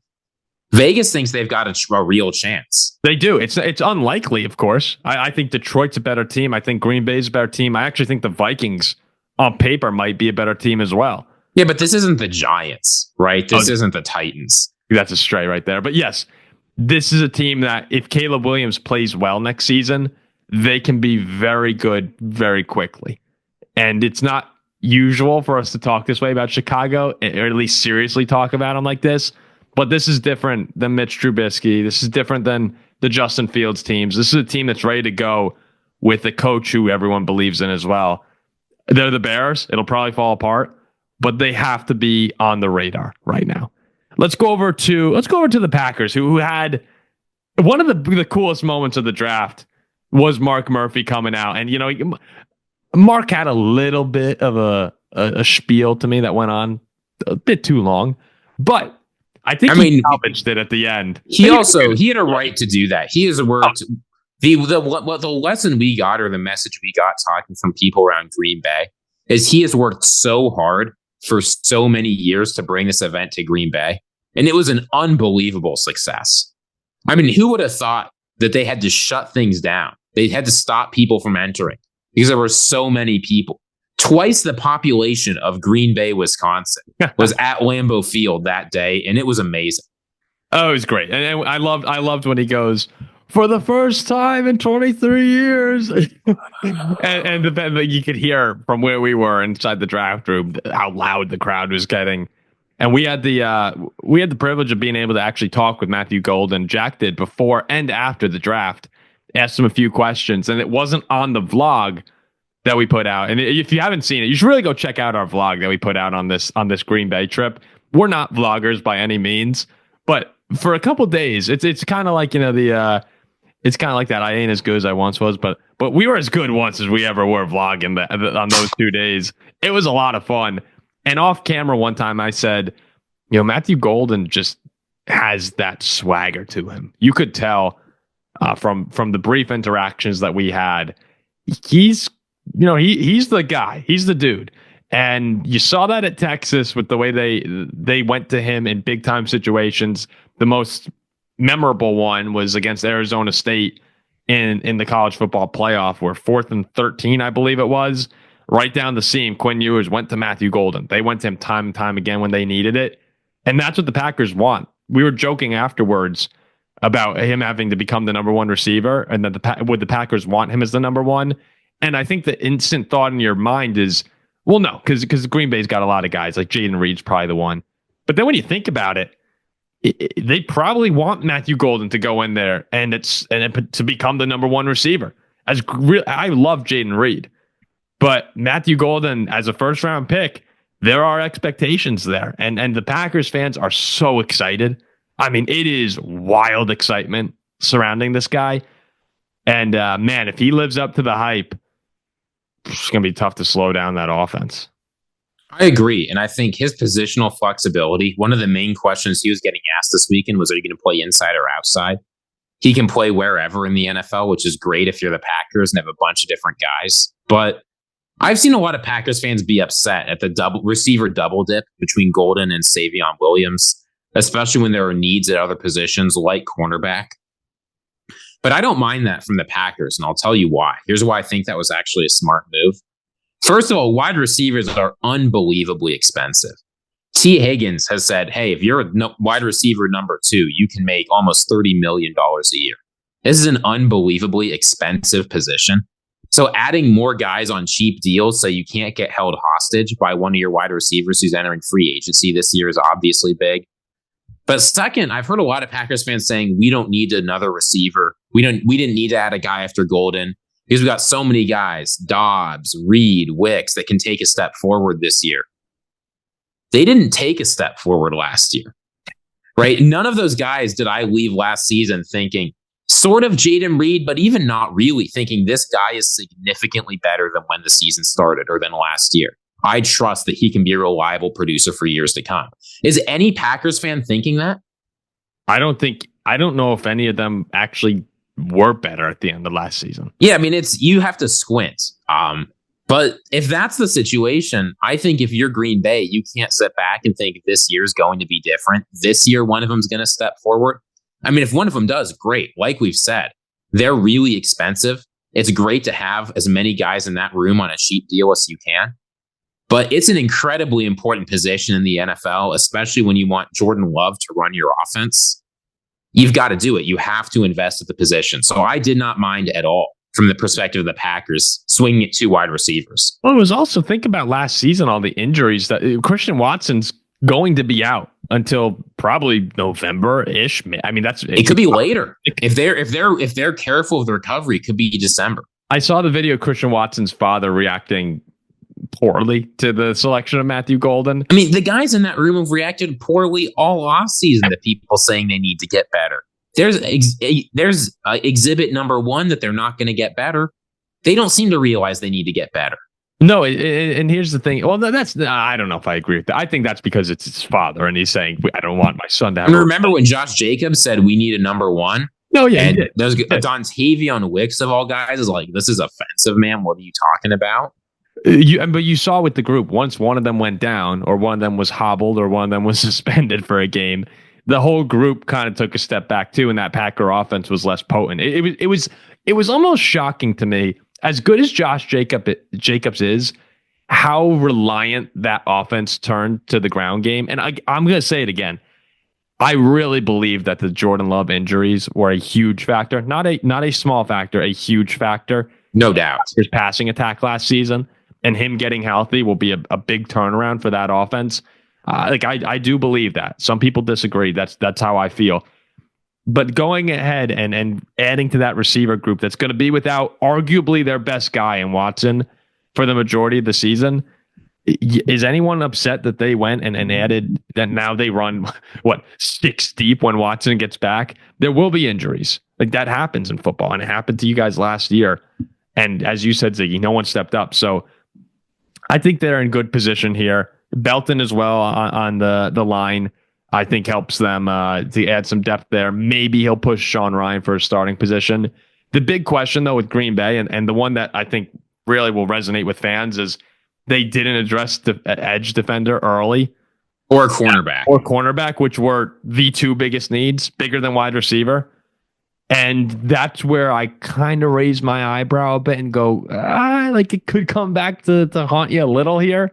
Vegas thinks they've got a real chance. They do. It's unlikely, of course. I think Detroit's a better team. I think Green Bay's a better team. I actually think the Vikings on paper might be a better team as well. Yeah, but this isn't the Giants, right? This isn't the Titans. That's a stray right there. But yes, this is a team that if Caleb Williams plays well next season, they can be very good very quickly. And it's not usual for us to talk this way about Chicago, or at least seriously talk about them like this. But this is different than Mitch Trubisky. This is different than the Justin Fields teams. This is a team that's ready to go with a coach who everyone believes in as well. They're the Bears. It'll probably fall apart, but they have to be on the radar right now. Let's go over to the Packers, who had one of the coolest moments of the draft was Mark Murphy coming out. And, Mark had a little bit of a spiel to me that went on a bit too long, but I think he salvaged it at the end. He had a right to do that. He has worked. The lesson we got, or the message we got talking from people around Green Bay, is he has worked so hard for so many years to bring this event to Green Bay. And it was an unbelievable success. I mean, who would have thought that they had to shut things down? They had to stop people from entering because there were so many people. Twice the population of Green Bay, Wisconsin was at Lambeau Field that day, and it was amazing. Oh, it was great. And I loved when he goes, for the first time in 23 years. and you could hear from where we were inside the draft room how loud the crowd was getting. And we had the privilege of being able to actually talk with Matthew Golden. Jack did before and after the draft, asked him a few questions, and it wasn't on the vlog that we put out. And if you haven't seen it, you should really go check out our vlog that we put out on this Green Bay trip. We're not vloggers by any means, but for a couple of days, it's kind of like, it's kind of like that. I ain't as good as I once was, but we were as good once as we ever were vlogging on those 2 days. It was a lot of fun. And off camera one time I said, Matthew Golden just has that swagger to him. You could tell from the brief interactions that we had, he's the guy. He's the dude. And you saw that at Texas with the way they went to him in big time situations. The most memorable one was against Arizona State in the college football playoff, where 4th and 13, I believe it was, right down the seam. Quinn Ewers went to Matthew Golden. They went to him time and time again when they needed it. And that's what the Packers want. We were joking afterwards about him having to become the number one receiver, and that would the Packers want him as the number one? And I think the instant thought in your mind is, well, no, because Green Bay's got a lot of guys, like Jaden Reed's probably the one. But then when you think about it, they probably want Matthew Golden to go in there and to become the number one receiver. I love Jaden Reed, but Matthew Golden as a first round pick, there are expectations there, and the Packers fans are so excited. I mean, it is wild excitement surrounding this guy, and man, if he lives up to the hype, it's going to be tough to slow down that offense. I agree. And I think his positional flexibility, one of the main questions he was getting asked this weekend was, are you going to play inside or outside? He can play wherever in the NFL, which is great if you're the Packers and have a bunch of different guys. But I've seen a lot of Packers fans be upset at the receiver double dip between Golden and Savion Williams, especially when there are needs at other positions like cornerback. But I don't mind that from the Packers, and I'll tell you why. Here's why I think that was actually a smart move. First of all, wide receivers are unbelievably expensive. T. Higgins has said, hey, if you're a wide receiver number 2, you can make almost $30 million a year. This is an unbelievably expensive position. So adding more guys on cheap deals so you can't get held hostage by one of your wide receivers who's entering free agency this year is obviously big. But second, I've heard a lot of Packers fans saying we don't need another receiver. We didn't need to add a guy after Golden because we got so many guys, Dobbs, Reed, Wicks, that can take a step forward this year. They didn't take a step forward last year, right? None of those guys did I leave last season thinking sort of Jaden Reed, but even not really thinking this guy is significantly better than when the season started or than last year. I trust that he can be a reliable producer for years to come. Is any Packers fan thinking that? I don't know if any of them actually were better at the end of last season. Yeah, I mean, you have to squint. But if that's the situation, I think if you're Green Bay, you can't sit back and think this year's going to be different. This year, one of them's going to step forward. I mean, if one of them does, great. Like we've said, they're really expensive. It's great to have as many guys in that room on a cheap deal as you can. But it's an incredibly important position in the NFL, especially when you want Jordan Love to run your offense. You've got to do it. You have to invest at the position. So I did not mind at all from the perspective of the Packers swinging at 2 wide receivers. Well, it was also, think about last season, all the injuries that Christian Watson's going to be out until probably November-ish. I mean, it could be later. If they're careful with the recovery, it could be December. I saw the video of Christian Watson's father reacting poorly to the selection of Matthew Golden. I mean, the guys in that room have reacted poorly all offseason to people saying they need to get better. There's exhibit number 1 that they're not going to get better. They don't seem to realize they need to get better. No, and here's the thing. Well, I don't know if I agree with that. I think that's because it's his father, and he's saying, I don't want my son to have. I mean, remember when Josh Jacobs said we need a number 1? No, yeah. And there's Dontavion Wicks of all guys is like, this is offensive, man. What are you talking about? But you saw with the group, once one of them went down, or one of them was hobbled, or one of them was suspended for a game, the whole group kind of took a step back too, and that Packer offense was less potent. It was almost shocking to me. As good as Josh Jacobs is, how reliant that offense turned to the ground game. And I'm going to say it again. I really believe that the Jordan Love injuries were a huge factor, not a small factor, a huge factor. No doubt. His passing attack last season and him getting healthy will be a big turnaround for that offense. I do believe that. Some people disagree. That's how I feel. But going ahead and adding to that receiver group that's going to be without arguably their best guy in Watson for the majority of the season, is anyone upset that they went and added that now they run, 6 deep when Watson gets back? There will be injuries. Like that happens in football, and it happened to you guys last year. And as you said, Ziggy, no one stepped up. So I think they're in good position here. Belton as well on the line, I think helps them to add some depth there. Maybe he'll push Sean Ryan for a starting position. The big question, though, with Green Bay, and the one that I think really will resonate with fans, is they didn't address the edge defender early. Or cornerback. Which were the 2 biggest needs, bigger than wide receiver. And that's where I kind of raise my eyebrow a bit and go, it could come back to haunt you a little here.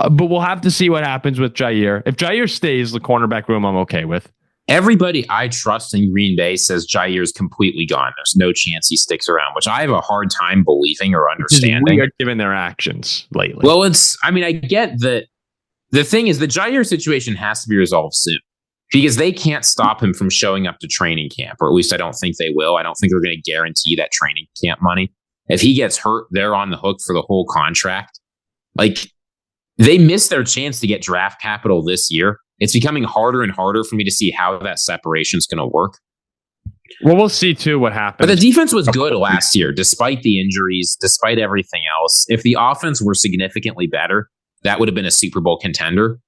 But we'll have to see what happens with Jair. If Jair stays, the cornerback room I'm okay with. Everybody I trust in Green Bay says Jair's completely gone. There's no chance he sticks around, which I have a hard time believing or understanding. Weird given their actions lately. Well, I get that. The thing is, the Jair situation has to be resolved soon because they can't stop him from showing up to training camp, or at least I don't think they will. I don't think they're going to guarantee that training camp money. If he gets hurt, they're on the hook for the whole contract. They missed their chance to get draft capital this year. It's becoming harder and harder for me to see how that separation is going to work. Well, we'll see, too, what happens. But the defense was good last year, despite the injuries, despite everything else. If the offense were significantly better, that would have been a Super Bowl contender.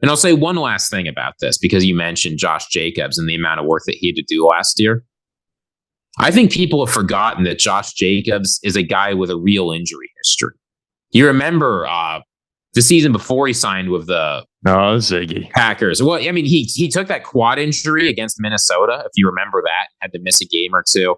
And I'll say one last thing about this, because you mentioned Josh Jacobs and the amount of work that he had to do last year. I think people have forgotten that Josh Jacobs is a guy with a real injury history. You remember the season before he signed with the Ziggy Packers. Well, I mean, he took that quad injury against Minnesota, if you remember that, had to miss a game or two.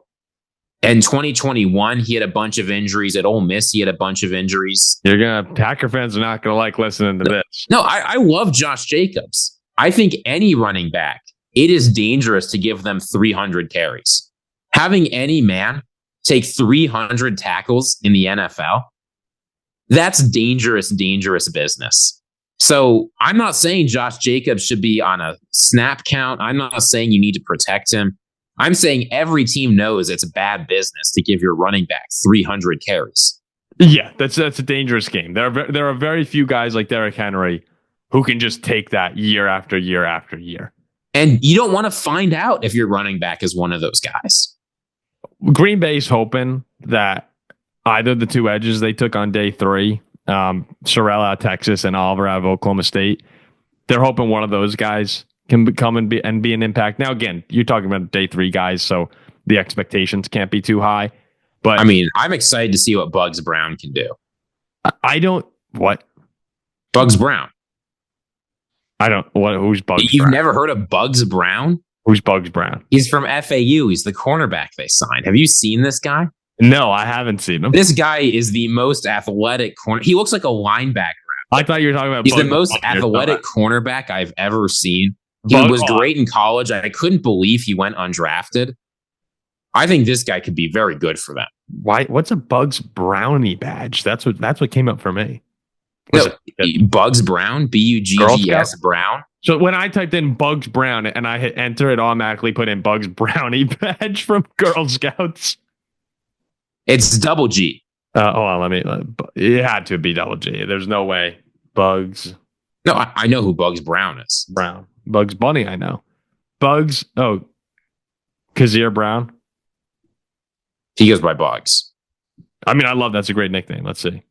In 2021, he had a bunch of injuries. At Ole Miss, he had a bunch of injuries. Packer fans are not going to like listening to this. No, I love Josh Jacobs. I think any running back, it is dangerous to give them 300 carries. Having any man take 300 tackles in the NFL, that's dangerous business. So I'm not saying Josh Jacobs should be on a snap count. I'm not saying you need to protect him. I'm saying every team knows it's bad business to give your running back 300 carries. Yeah, that's a dangerous game. There are very few guys like Derrick Henry who can just take that year after year after year. And you don't want to find out if your running back is one of those guys. Green Bay's hoping that either the 2 edges they took on day 3, Sorrell out of Texas and Oliver out of Oklahoma State, they're hoping one of those guys can come and be an impact. Now, again, you're talking about day 3 guys, so the expectations can't be too high. But I mean, I'm excited to see what Bugs Brown can do. I don't what Bugs Brown. I don't what who's Bugs You've Brown? never heard of Bugs Brown? Who's Bugs Brown? He's from FAU. He's the cornerback they signed. Have you seen this guy? No, I haven't seen him. This guy is the most athletic corner. He looks like a linebacker. I thought you were talking about. He's Bugs the most Brown. athletic cornerback I've ever seen. He was great in college. I couldn't believe he went undrafted. I think this guy could be very good for them. Why? What's a Bugs Brownie badge? That's what came up for me. Bugs Brown, Buggs Brown. So when I typed in Bugs Brown and I hit enter, it automatically put in Bugs Brownie badge from Girl Scouts. It's double G. Hold on, it had to be double G. There's no way. Bugs. No, I know who Bugs Brown is. Brown. Bugs Bunny, I know. Bugs. Oh, Kazir Brown. He goes by Bugs. I mean, I love that's a great nickname. Let's see.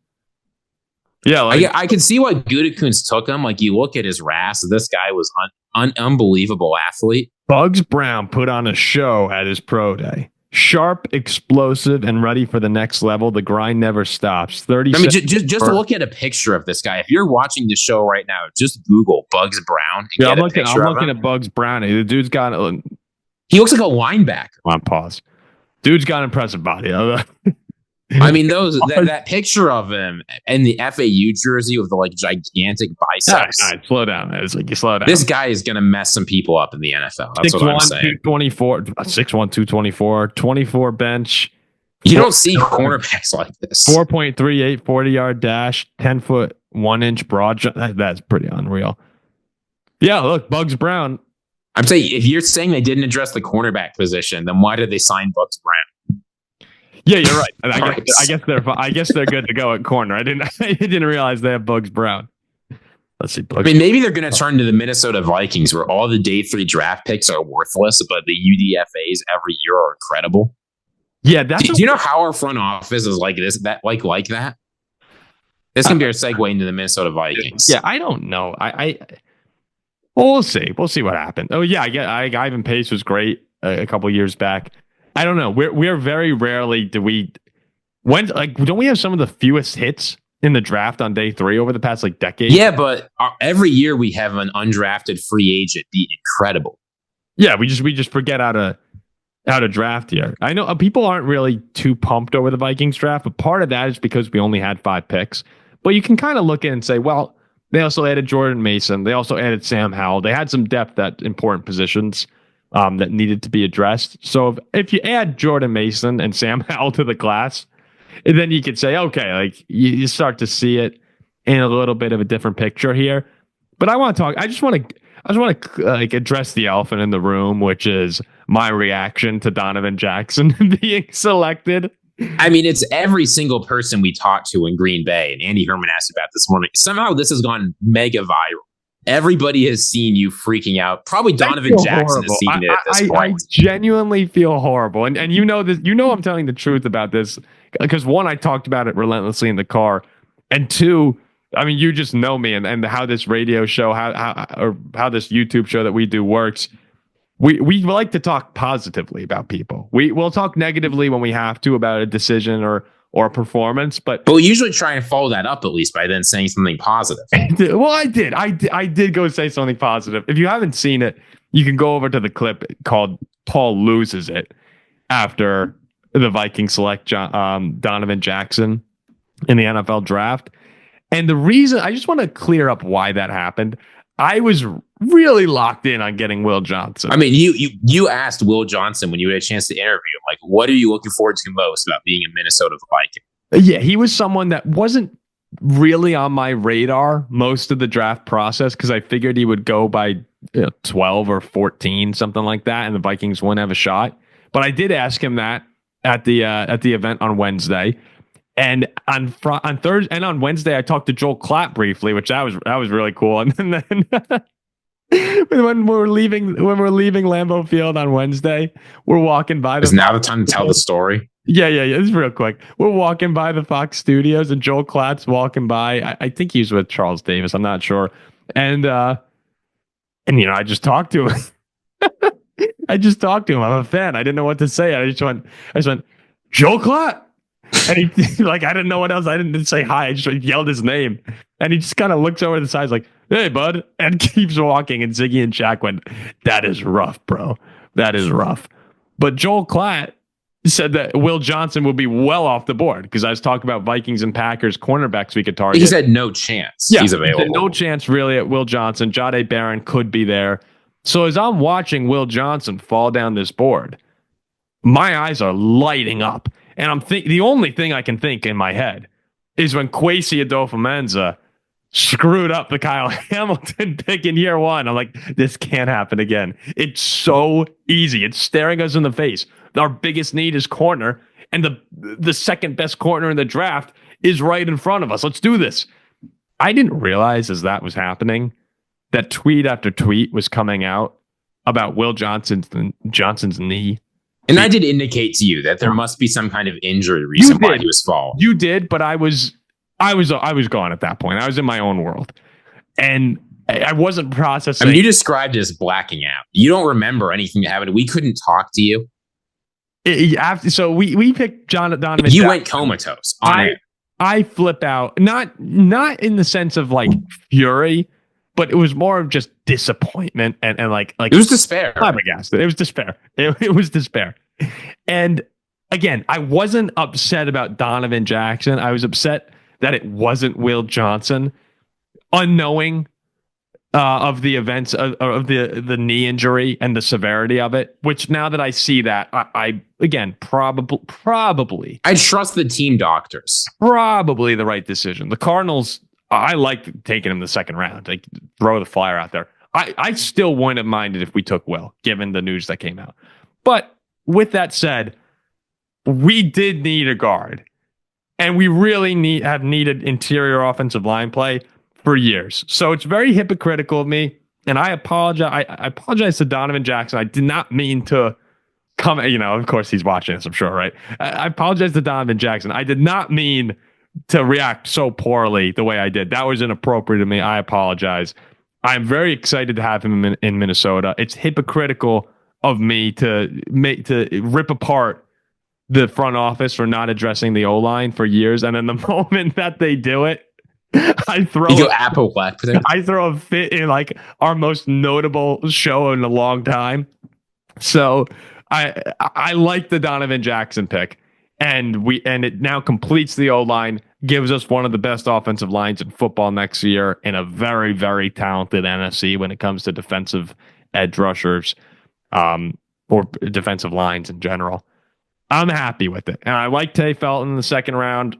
Yeah, I can see why Gutekunst took him. Like, you look at his RAS, this guy was an unbelievable athlete. Bugs Brown put on a show at his pro day. Sharp, explosive, and ready for the next level. The grind never stops. 30. I mean, just look at a picture of this guy. If you're watching the show right now, just Google Bugs Brown. And I'm looking at Bugs Brown. The dude's got. He looks like a linebacker. Come on, pause. Dude's got an impressive body. I mean, that picture of him in the FAU jersey with the gigantic biceps. All right, slow down. It's like you slow down. This guy is going to mess some people up in the NFL. That's what I'm saying. 6'1", 224, 24 bench. You don't see cornerbacks like this. 4.38 40-yard dash, 10 foot 1 inch broad. That's pretty unreal. Yeah, look, Bugs Brown. I'm saying, if you're saying they didn't address the cornerback position, then why did they sign Bugs Brown? Yeah, you're right. I guess they're good to go at corner. I didn't realize they have Bugs Brown. Let's see. I mean, maybe they're going to turn to the Minnesota Vikings, where all the day 3 draft picks are worthless, but the UDFAs every year are incredible. Yeah, do you know how our front office is like this? That like that? This can be our segue into the Minnesota Vikings. Yeah, I don't know. Well, we'll see. We'll see what happened. Oh yeah, Ivan Pace was great a couple years back. I don't know. We're very rarely don't we have some of the fewest hits in the draft on day 3 over the past decade? Yeah, but every year we have an undrafted free agent be incredible. Yeah, we just forget how to draft here. I know people aren't really too pumped over the Vikings draft, but part of that is because we only had 5 picks. But you can kind of look at it and say, well, they also added Jordan Mason. They also added Sam Howell. They had some depth at important positions that needed to be addressed. So if you add Jordan Mason and Sam Howell to the class, then you could say, okay, you start to see it in a little bit of a different picture here. But I want to talk. I just want to address the elephant in the room, which is my reaction to Donovan Jackson being selected. I mean, it's every single person we talked to in Green Bay, and Andy Herman asked about this morning. Somehow this has gone mega viral. Everybody has seen you freaking out. Probably Donovan Jackson has seen it at this point. I genuinely feel horrible. And you know this. You know I'm telling the truth about this because 1, I talked about it relentlessly in the car, and 2, I mean, you just know me and how this radio show, how this YouTube show that we do works. We like to talk positively about people. We'll talk negatively when we have to about a decision or a performance, but we usually try and follow that up at least by then saying something positive. Well, I did go say something positive. If you haven't seen it, you can go over to the clip called "Paul Loses It" after the Vikings select Donovan Jackson in the NFL draft. And the reason, I just want to clear up why that happened. I was really locked in on getting Will Johnson. I mean, you asked Will Johnson when you had a chance to interview him, like, what are you looking forward to most about being a Minnesota Viking? Yeah, he was someone that wasn't really on my radar most of the draft process because I figured he would go by 12 or 14, something like that, and the Vikings wouldn't have a shot. But I did ask him that at the event on Wednesday. And on Thursday and on Wednesday, I talked to Joel Klatt briefly, which that was really cool. And then when we're leaving Lambeau Field on Wednesday, we're walking by. Is now the time to tell the story? Yeah. It's real quick. We're walking by the Fox Studios, and Joel Klatt's walking by. I think he's with Charles Davis. I'm not sure. And I just talked to him. I just talked to him. I'm a fan. I didn't know what to say. I just went, Joel Klatt. And he like, I didn't know what else. I didn't say hi. I just yelled his name. And he just kind of looks over to the side like, hey, bud, and keeps walking. And Ziggy and Shaq went, that is rough, bro. That is rough. But Joel Klatt said that Will Johnson will be well off the board because I was talking about Vikings and Packers cornerbacks we could target. He said no chance he's available. No chance really at Will Johnson. Jahdae Barron could be there. So as I'm watching Will Johnson fall down this board, my eyes are lighting up. And I'm the only thing I can think in my head is when Kwesi Adofo-Mensah screwed up the Kyle Hamilton pick in year one. I'm like, this can't happen again. It's so easy. It's staring us in the face. Our biggest need is corner, and the second best corner in the draft is right in front of us. Let's do this. I didn't realize as that was happening that tweet after tweet was coming out about Will Johnson's knee. And I did indicate to you that there must be some kind of injury reason why he was falling. You did, but I was gone at that point. I was in my own world, and I wasn't processing. I mean, you described it as blacking out. You don't remember anything that happened. We couldn't talk to you. So we picked Donovan. You Jackson. Went comatose. I flip out, not in the sense of like fury, but it was more of just disappointment and like it was despair. Flabbergasted. It was despair. It was despair. And again, I wasn't upset about Donovan Jackson. I was upset that it wasn't Will Johnson, unknowing of the events of the knee injury and the severity of it. Which now that I see that, I again probably I trust the team doctors. Probably the right decision. The Cardinals. I like taking him the second round. Like throw the flyer out there. I still wouldn't have minded if we took Will, given the news that came out. But with that said, we did need a guard, and we really have needed interior offensive line play for years. So it's very hypocritical of me, and I apologize. I apologize to Donovan Jackson. I did not mean to come. Of course he's watching this. I'm sure, right? I apologize to Donovan Jackson. I did not mean to react so poorly the way I did. That was inappropriate of me. I apologize. I'm very excited to have him in Minnesota. It's hypocritical of me to rip apart the front office for not addressing the O-line for years. And in the moment that they do it, I throw a fit in like our most notable show in a long time. So I like the Donovan Jackson pick. And it now completes the O-line, gives us one of the best offensive lines in football next year, in a very, very talented NFC when it comes to defensive edge rushers, or defensive lines in general. I'm happy with it, and I like Tay Felton in the second round.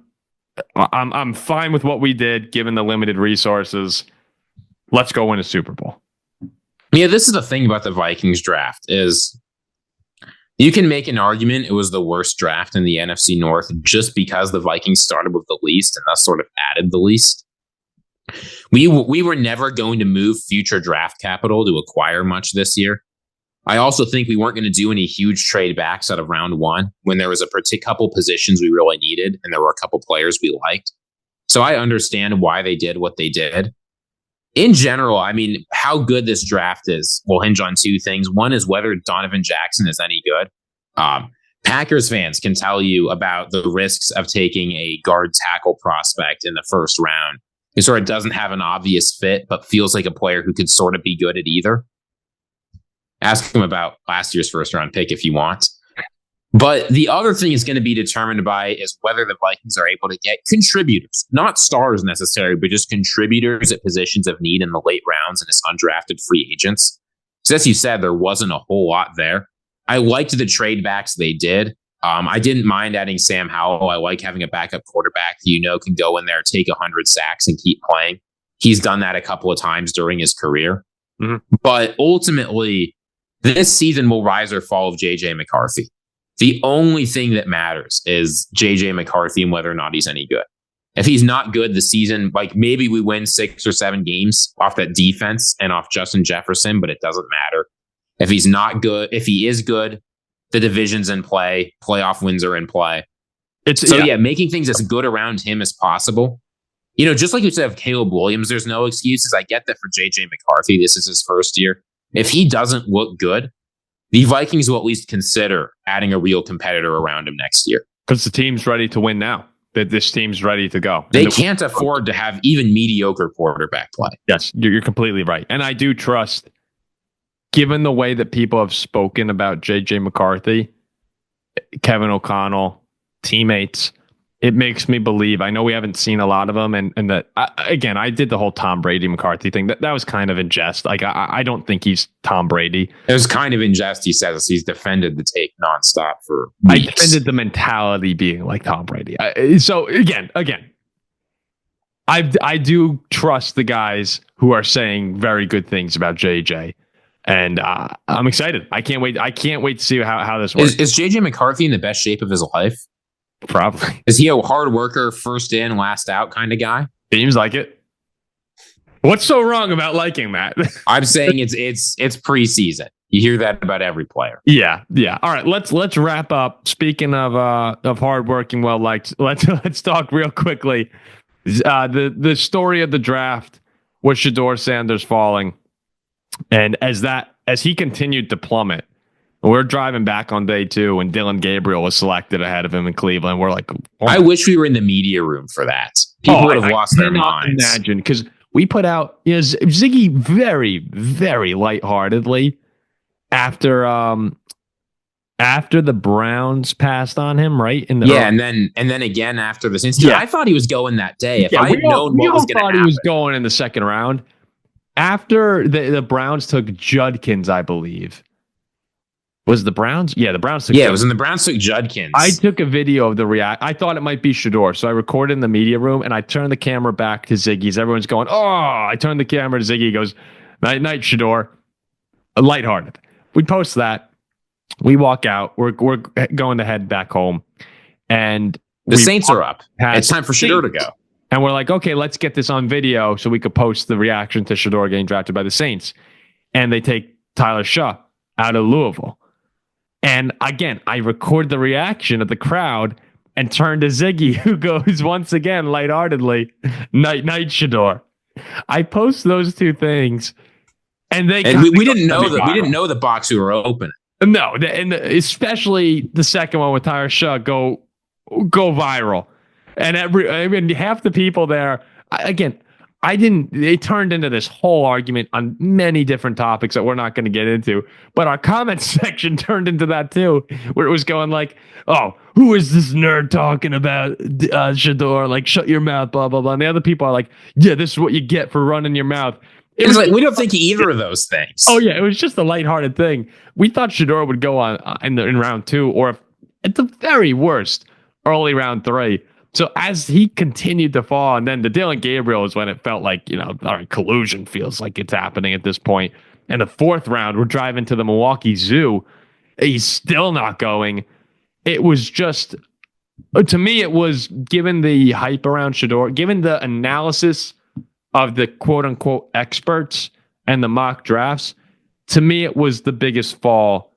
I'm fine with what we did given the limited resources. Let's go win a Super Bowl. Yeah, this is the thing about the Vikings draft is. You can make an argument it was the worst draft in the NFC North just because the Vikings started with the least and thus sort of added the least. We were never going to move future draft capital to acquire much this year. I also think we weren't going to do any huge trade backs out of round one when there was a couple positions we really needed and there were a couple players we liked. So I understand why they did what they did. In general, I mean, how good this draft is will hinge on two things. One is whether Donovan Jackson is any good. Packers fans can tell you about the risks of taking a guard tackle prospect in the first round. He sort of doesn't have an obvious fit, but feels like a player who could sort of be good at either. Ask him about last year's first round pick if you want. But the other thing is going to be determined by is whether the Vikings are able to get contributors, not stars necessarily, but just contributors at positions of need in the late rounds and as undrafted free agents. So as you said, there wasn't a whole lot there. I liked the trade backs they did. I didn't mind adding Sam Howell. I like having a backup quarterback that can go in there, take 100 sacks and keep playing. He's done that a couple of times during his career. Mm-hmm. But ultimately, this season will rise or fall of J.J. McCarthy. The only thing that matters is J.J. McCarthy and whether or not he's any good. If he's not good the season, like maybe we win 6 or 7 games off that defense and off Justin Jefferson, but it doesn't matter. If he's not good, if he is good, the division's in play, playoff wins are in play. Making things as good around him as possible. Just like you said of Caleb Williams, there's no excuses. I get that for J.J. McCarthy, this is his first year. If he doesn't look good, the Vikings will at least consider adding a real competitor around him next year. Because the team's ready to win now. That this team's ready to go. They can't afford to have even mediocre quarterback play. Yes, you're completely right. And I do trust, given the way that people have spoken about J.J. McCarthy, Kevin O'Connell, teammates, it makes me believe. I know we haven't seen a lot of them, and that again, I did the whole Tom Brady McCarthy thing. That was kind of in jest. Like I don't think he's Tom Brady. It was kind of in jest. He says he's defended the take nonstop for weeks. I defended the mentality being like Tom Brady. So again, I do trust the guys who are saying very good things about JJ, and I'm excited. I can't wait. I can't wait to see how this works. Is JJ McCarthy in the best shape of his life? Probably. Is he a hard worker, first in, last out kind of guy? Seems like it. What's so wrong about liking that? I'm saying it's preseason. You hear that about every player. Yeah. All right, let's wrap up. Speaking of hardworking, well liked, let's talk real quickly. The story of the draft was Shedeur Sanders falling, and as he continued to plummet. We're driving back on day 2 when Dylan Gabriel was selected ahead of him in Cleveland. We're like, oh, I wish we were in the media room for that. People would have lost their minds. Imagine, because we put out Ziggy very, very lightheartedly after the Browns passed on him, right? And then again after this incident. I thought he was going that day. If I had known what was going to happen. He was going in the second round. After the Browns took Judkins, I believe. Was the Browns? Yeah, the Browns took Judkins. It was when the Browns took Judkins. I took a video of the react. I thought it might be Shedeur, so I recorded in the media room, and I turned the camera back to Ziggy's. Everyone's going, oh! I turned the camera to Ziggy. He goes, night, Shedeur. Lighthearted. We post that. We walk out. We're going to head back home. And the Saints are up. It's time for Shedeur to go. And we're like, okay, let's get this on video so we could post the reaction to Shedeur getting drafted by the Saints. And they take Tyler Shaw out of Louisville. And again, I record the reaction of the crowd and turn to Ziggy, who goes once again lightheartedly, night, Shedeur. I post those two things, and we didn't know that. We didn't know the box we were opening. No, and especially the second one with Tyler Shaw go viral, and half the people there. It turned into this whole argument on many different topics that we're not going to get into, but our comment section turned into that too, where it was going like, oh, who is this nerd talking about Shedeur? Like, shut your mouth, blah, blah, blah. And the other people are like, yeah, this is what you get for running your mouth. It was like, we don't think either of those things. Oh yeah. It was just a lighthearted thing. We thought Shedeur would go on in round 2, or at the very worst, early round 3. So as he continued to fall, and then the Dylan Gabriel is when it felt like, all right, collusion feels like it's happening at this point. And the 4th round, we're driving to the Milwaukee Zoo. He's still not going. It was just, to me, it was, given the hype around Shedeur, given the analysis of the quote unquote experts and the mock drafts, to me, it was the biggest fall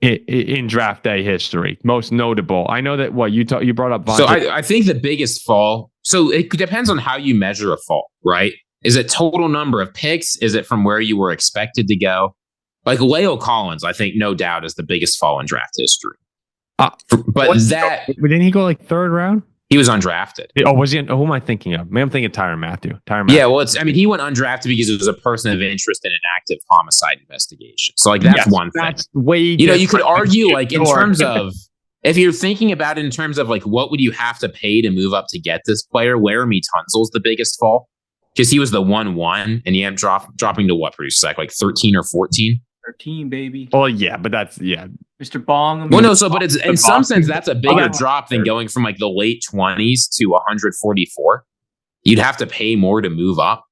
in draft day history, most notable. I know that you brought up Vontae. So I think the biggest fall. So it depends on how you measure a fall, right? Is it total number of picks? Is it from where you were expected to go? Like Leo Collins, I think no doubt is the biggest fall in draft history. Didn't he go like 3rd round? He was undrafted. Oh, was he? Who am I thinking of? Maybe I'm thinking Tyrann Mathieu. Yeah, well, he went undrafted because it was a person of interest in an active homicide investigation. So, that's one thing. That's way. You could argue, like, in terms of, if you're thinking about it in terms of, like, what would you have to pay to move up to get this player? Laramie Tunsil's the biggest fall because he was the 1-1, and he ended up dropping to what, Producer Zack, like 13 or 14? 13, baby. Oh yeah, but that's Mr. Bong. Well, no, but it's in some sense that's a bigger drop than going from like the late 20s to 144. You'd have to pay more to move up.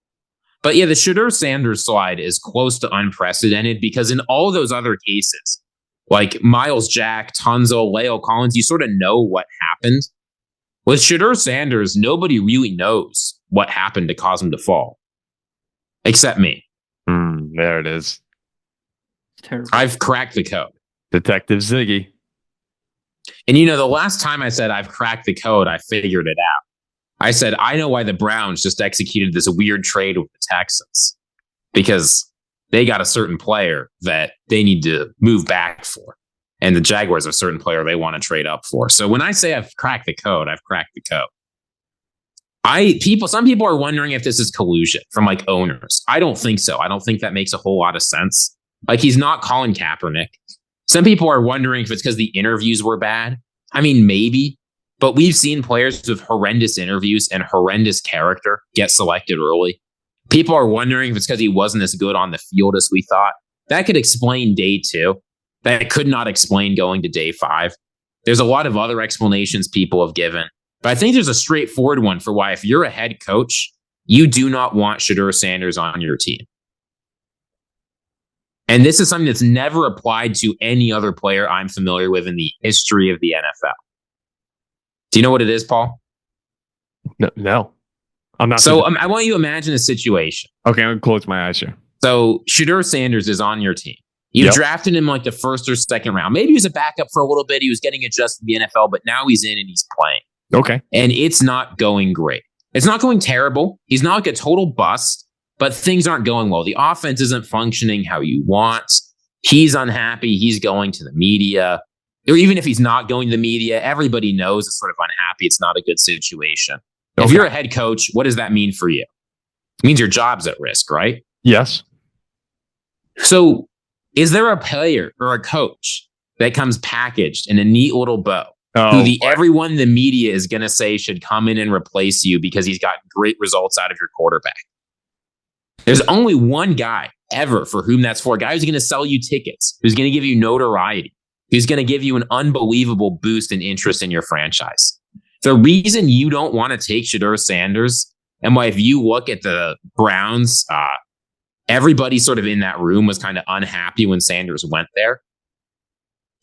But yeah, the Shedeur Sanders slide is close to unprecedented because in all those other cases, like Miles Jack, Tunsil, Leo Collins, you sort of know what happened. With Shedeur Sanders, nobody really knows what happened to cause him to fall, except me. There it is. Terrible. I've cracked the code. Detective Ziggy. And the last time I said I've cracked the code, I figured it out. I said, I know why the Browns just executed this weird trade with the Texans. Because they got a certain player that they need to move back for. And the Jaguars have a certain player they want to trade up for. So when I say I've cracked the code, I've cracked the code. Some people are wondering if this is collusion from like owners. I don't think so. I don't think that makes a whole lot of sense. Like, he's not Colin Kaepernick. Some people are wondering if it's because the interviews were bad. I mean, maybe, but we've seen players with horrendous interviews and horrendous character get selected early. People are wondering if it's because he wasn't as good on the field as we thought. That could explain day 2. That could not explain going to day 5. There's a lot of other explanations people have given. But I think there's a straightforward one for why, if you're a head coach, you do not want Shedeur Sanders on your team. And this is something that's never applied to any other player I'm familiar with in the history of the NFL. Do you know what it is, Paul? No. I'm not. So I want you to imagine a situation. Okay, I'm going to close my eyes here. So Shedeur Sanders is on your team. You drafted him like the first or second round. Maybe he was a backup for a little bit. He was getting adjusted to the NFL, but now he's in and he's playing. Okay. And it's not going great. It's not going terrible. He's not like a total bust, but things aren't going well. The offense isn't functioning how you want. He's unhappy. He's going to the media. Or even if he's not going to the media, everybody knows it's sort of unhappy. It's not a good situation. Okay. If you're a head coach, what does that mean for you? It means your job's at risk, right? Yes. So is there a player or a coach that comes packaged in a neat little bow who everyone in the media is going to say should come in and replace you because he's got great results out of your quarterback? There's only one guy ever for whom that's for. A guy who's going to sell you tickets, who's going to give you notoriety, who's going to give you an unbelievable boost in interest in your franchise. The reason you don't want to take Shedeur Sanders, and why if you look at the Browns, everybody sort of in that room was kind of unhappy when Sanders went there.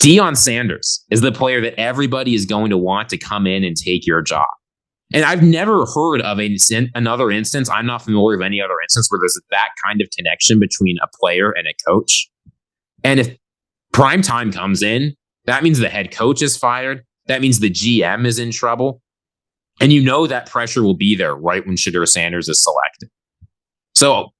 Deion Sanders is the player that everybody is going to want to come in and take your job. And I've never heard of another instance. I'm not familiar with any other instance where there's that kind of connection between a player and a coach. And if prime time comes in, that means the head coach is fired. That means the GM is in trouble. And you know that pressure will be there right when Shedeur Sanders is selected. So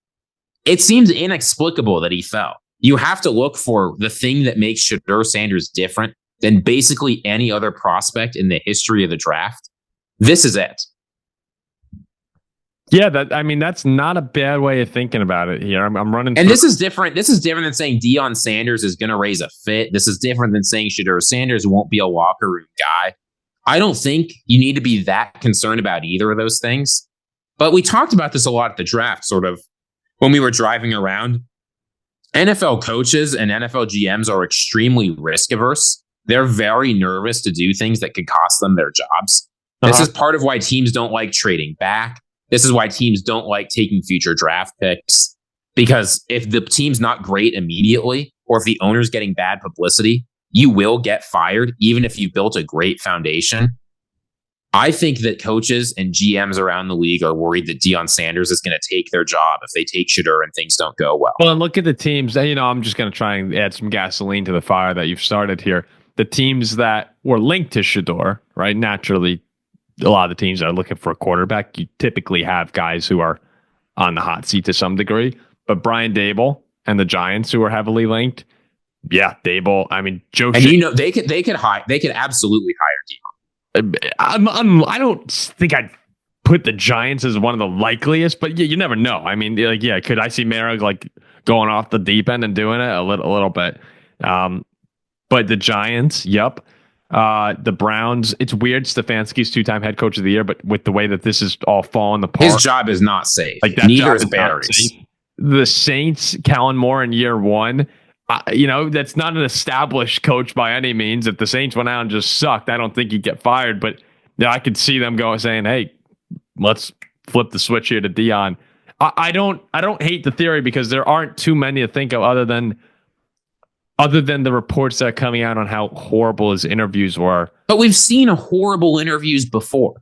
it seems inexplicable that he fell. You have to look for the thing that makes Shedeur Sanders different than basically any other prospect in the history of the draft. This is it. Yeah, that's not a bad way of thinking about it here. I'm running. And this is different. This is different than saying Deion Sanders is going to raise a fit. This is different than saying Shedeur Sanders won't be a locker room guy. I don't think you need to be that concerned about either of those things. But we talked about this a lot at the draft, sort of when we were driving around. NFL coaches and NFL GMs are extremely risk averse. They're very nervous to do things that could cost them their jobs. This is part of why teams don't like trading back. This is why teams don't like taking future draft picks. Because if the team's not great immediately, or if the owner's getting bad publicity, you will get fired, even if you've built a great foundation. I think that coaches and GMs around the league are worried that Deion Sanders is going to take their job if they take Shedeur and things don't go well. Well, and look at the teams. I'm just going to try and add some gasoline to the fire that you've started here. The teams that were linked to Shedeur, right? Naturally, a lot of the teams that are looking for a quarterback, you typically have guys who are on the hot seat to some degree. But Brian Daboll and the Giants, who are heavily linked, yeah, Daboll. I mean, Joe. And they could absolutely hire Deion. I don't think I'd put the Giants as one of the likeliest, but you never know. I mean, could I see Merrick going off the deep end and doing it a little bit? But the Giants, yep. The Browns, it's weird. Stefanski's 2-time head coach of the year, but with the way that this is all falling apart, his job is not safe. Neither is Barry's. The Saints, Kellen Moore in year 1. That's not an established coach by any means. If the Saints went out and just sucked, I don't think he'd get fired. But I could see them saying, "Hey, let's flip the switch here to Deion." I don't hate the theory because there aren't too many to think of other than the reports that are coming out on how horrible his interviews were. But we've seen horrible interviews before.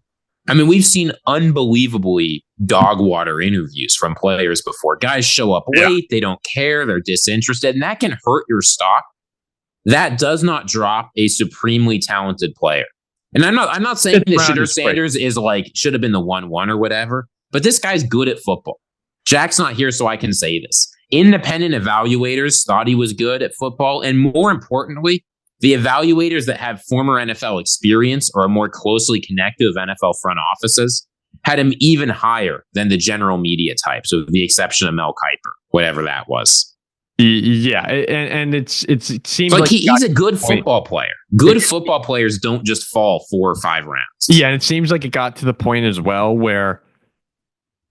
I mean, we've seen unbelievably dog water interviews from players before. Guys show up late, they don't care, they're disinterested, and that can hurt your stock. That does not drop a supremely talented player. And I'm not saying that Shedeur Sanders is should have been the 1-1 or whatever, but this guy's good at football. Jack's not here, so I can say this. independent evaluators thought he was good at football. And more importantly, the evaluators that have former NFL experience or are more closely connected with NFL front offices had him even higher than the general media types, with the exception of Mel Kiper, whatever that was. Yeah, and it seems like like he's a good football player. Good football players don't just fall 4 or 5 rounds. Yeah, and it seems like it got to the point as well where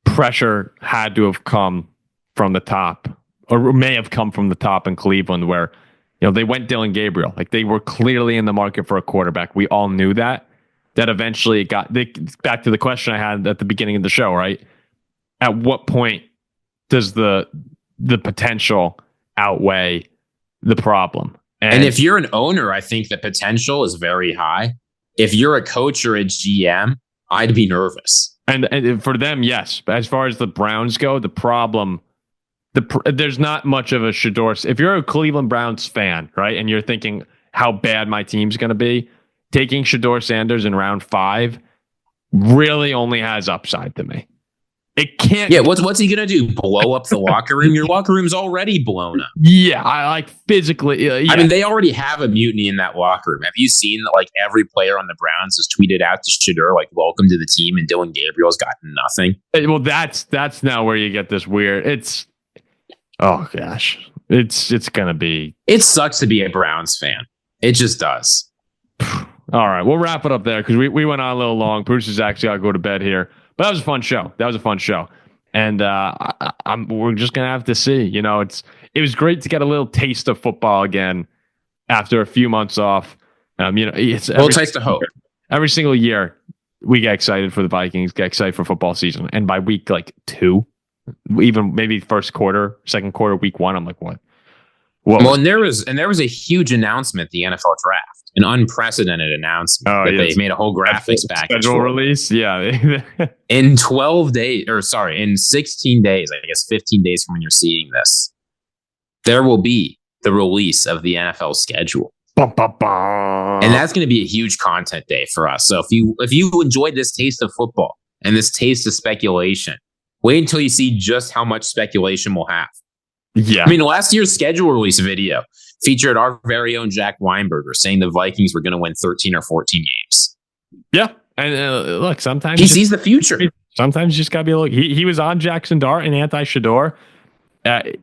pressure had to have come from the top, or may have come from the top in Cleveland, where they went Dylan Gabriel. Like, they were clearly in the market for a quarterback. We all knew that. That eventually back to the question I had at the beginning of the show, right? At what point does the potential outweigh the problem? And if you're an owner, I think the potential is very high. If you're a coach or a GM, I'd be nervous. And for them, yes. But as far as the Browns go, the problem, there's not much of a Shedeur. If you're a Cleveland Browns fan, right, and you're thinking how bad my team's going to be, taking Shedeur Sanders in round 5 really only has upside to me. It can't. Yeah, what's he going to do? Blow up the locker room? Your locker room's already blown up. Yeah, I like physically. Yeah. I mean, they already have a mutiny in that locker room. Have you seen that? Like, every player on the Browns has tweeted out to Shedeur, like, "Welcome to the team," and Dylan Gabriel's gotten nothing. Well, that's now where you get this weird. Oh gosh, it's gonna be. It sucks to be a Browns fan. It just does. All right, we'll wrap it up there because we went on a little long. Producer Zack's got to go to bed here, but that was a fun show. And we're just gonna have to see. It was great to get a little taste of football again after a few months off. It's taste of hope. Every single year we get excited for the Vikings, get excited for football season, and by week like 2, even maybe first quarter, second quarter, week 1, I'm like, what? Well, and there was a huge announcement, the NFL draft, an unprecedented announcement that they made a whole graphics package schedule release. Yeah, in 16 days, I guess 15 days from when you're seeing this, there will be the release of the NFL schedule. Bum, bum, bum. And that's going to be a huge content day for us. So if you enjoyed this taste of football and this taste of speculation, wait until you see just how much speculation we'll have. Yeah. I mean, last year's schedule release video featured our very own Jack Weinberger saying the Vikings were going to win 13 or 14 games. Yeah. And look, sometimes he sees the future. Sometimes you just got to be a look. He was on Jackson Dart and anti-Shedeur. I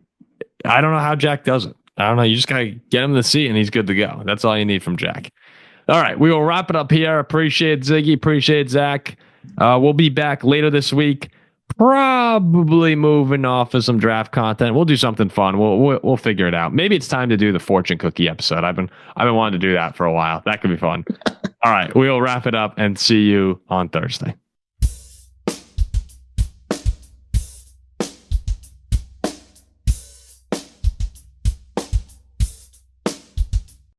don't know how Jack does it. I don't know. You just got to get him the seat and he's good to go. That's all you need from Jack. All right. We will wrap it up here. Appreciate Ziggy. Appreciate Zach. We'll be back later this week. Probably moving off of some draft content. We'll do something fun. We'll figure it out. Maybe it's time to do the fortune cookie episode. I've been wanting to do that for a while. That could be fun. All right. We'll wrap it up and see you on Thursday.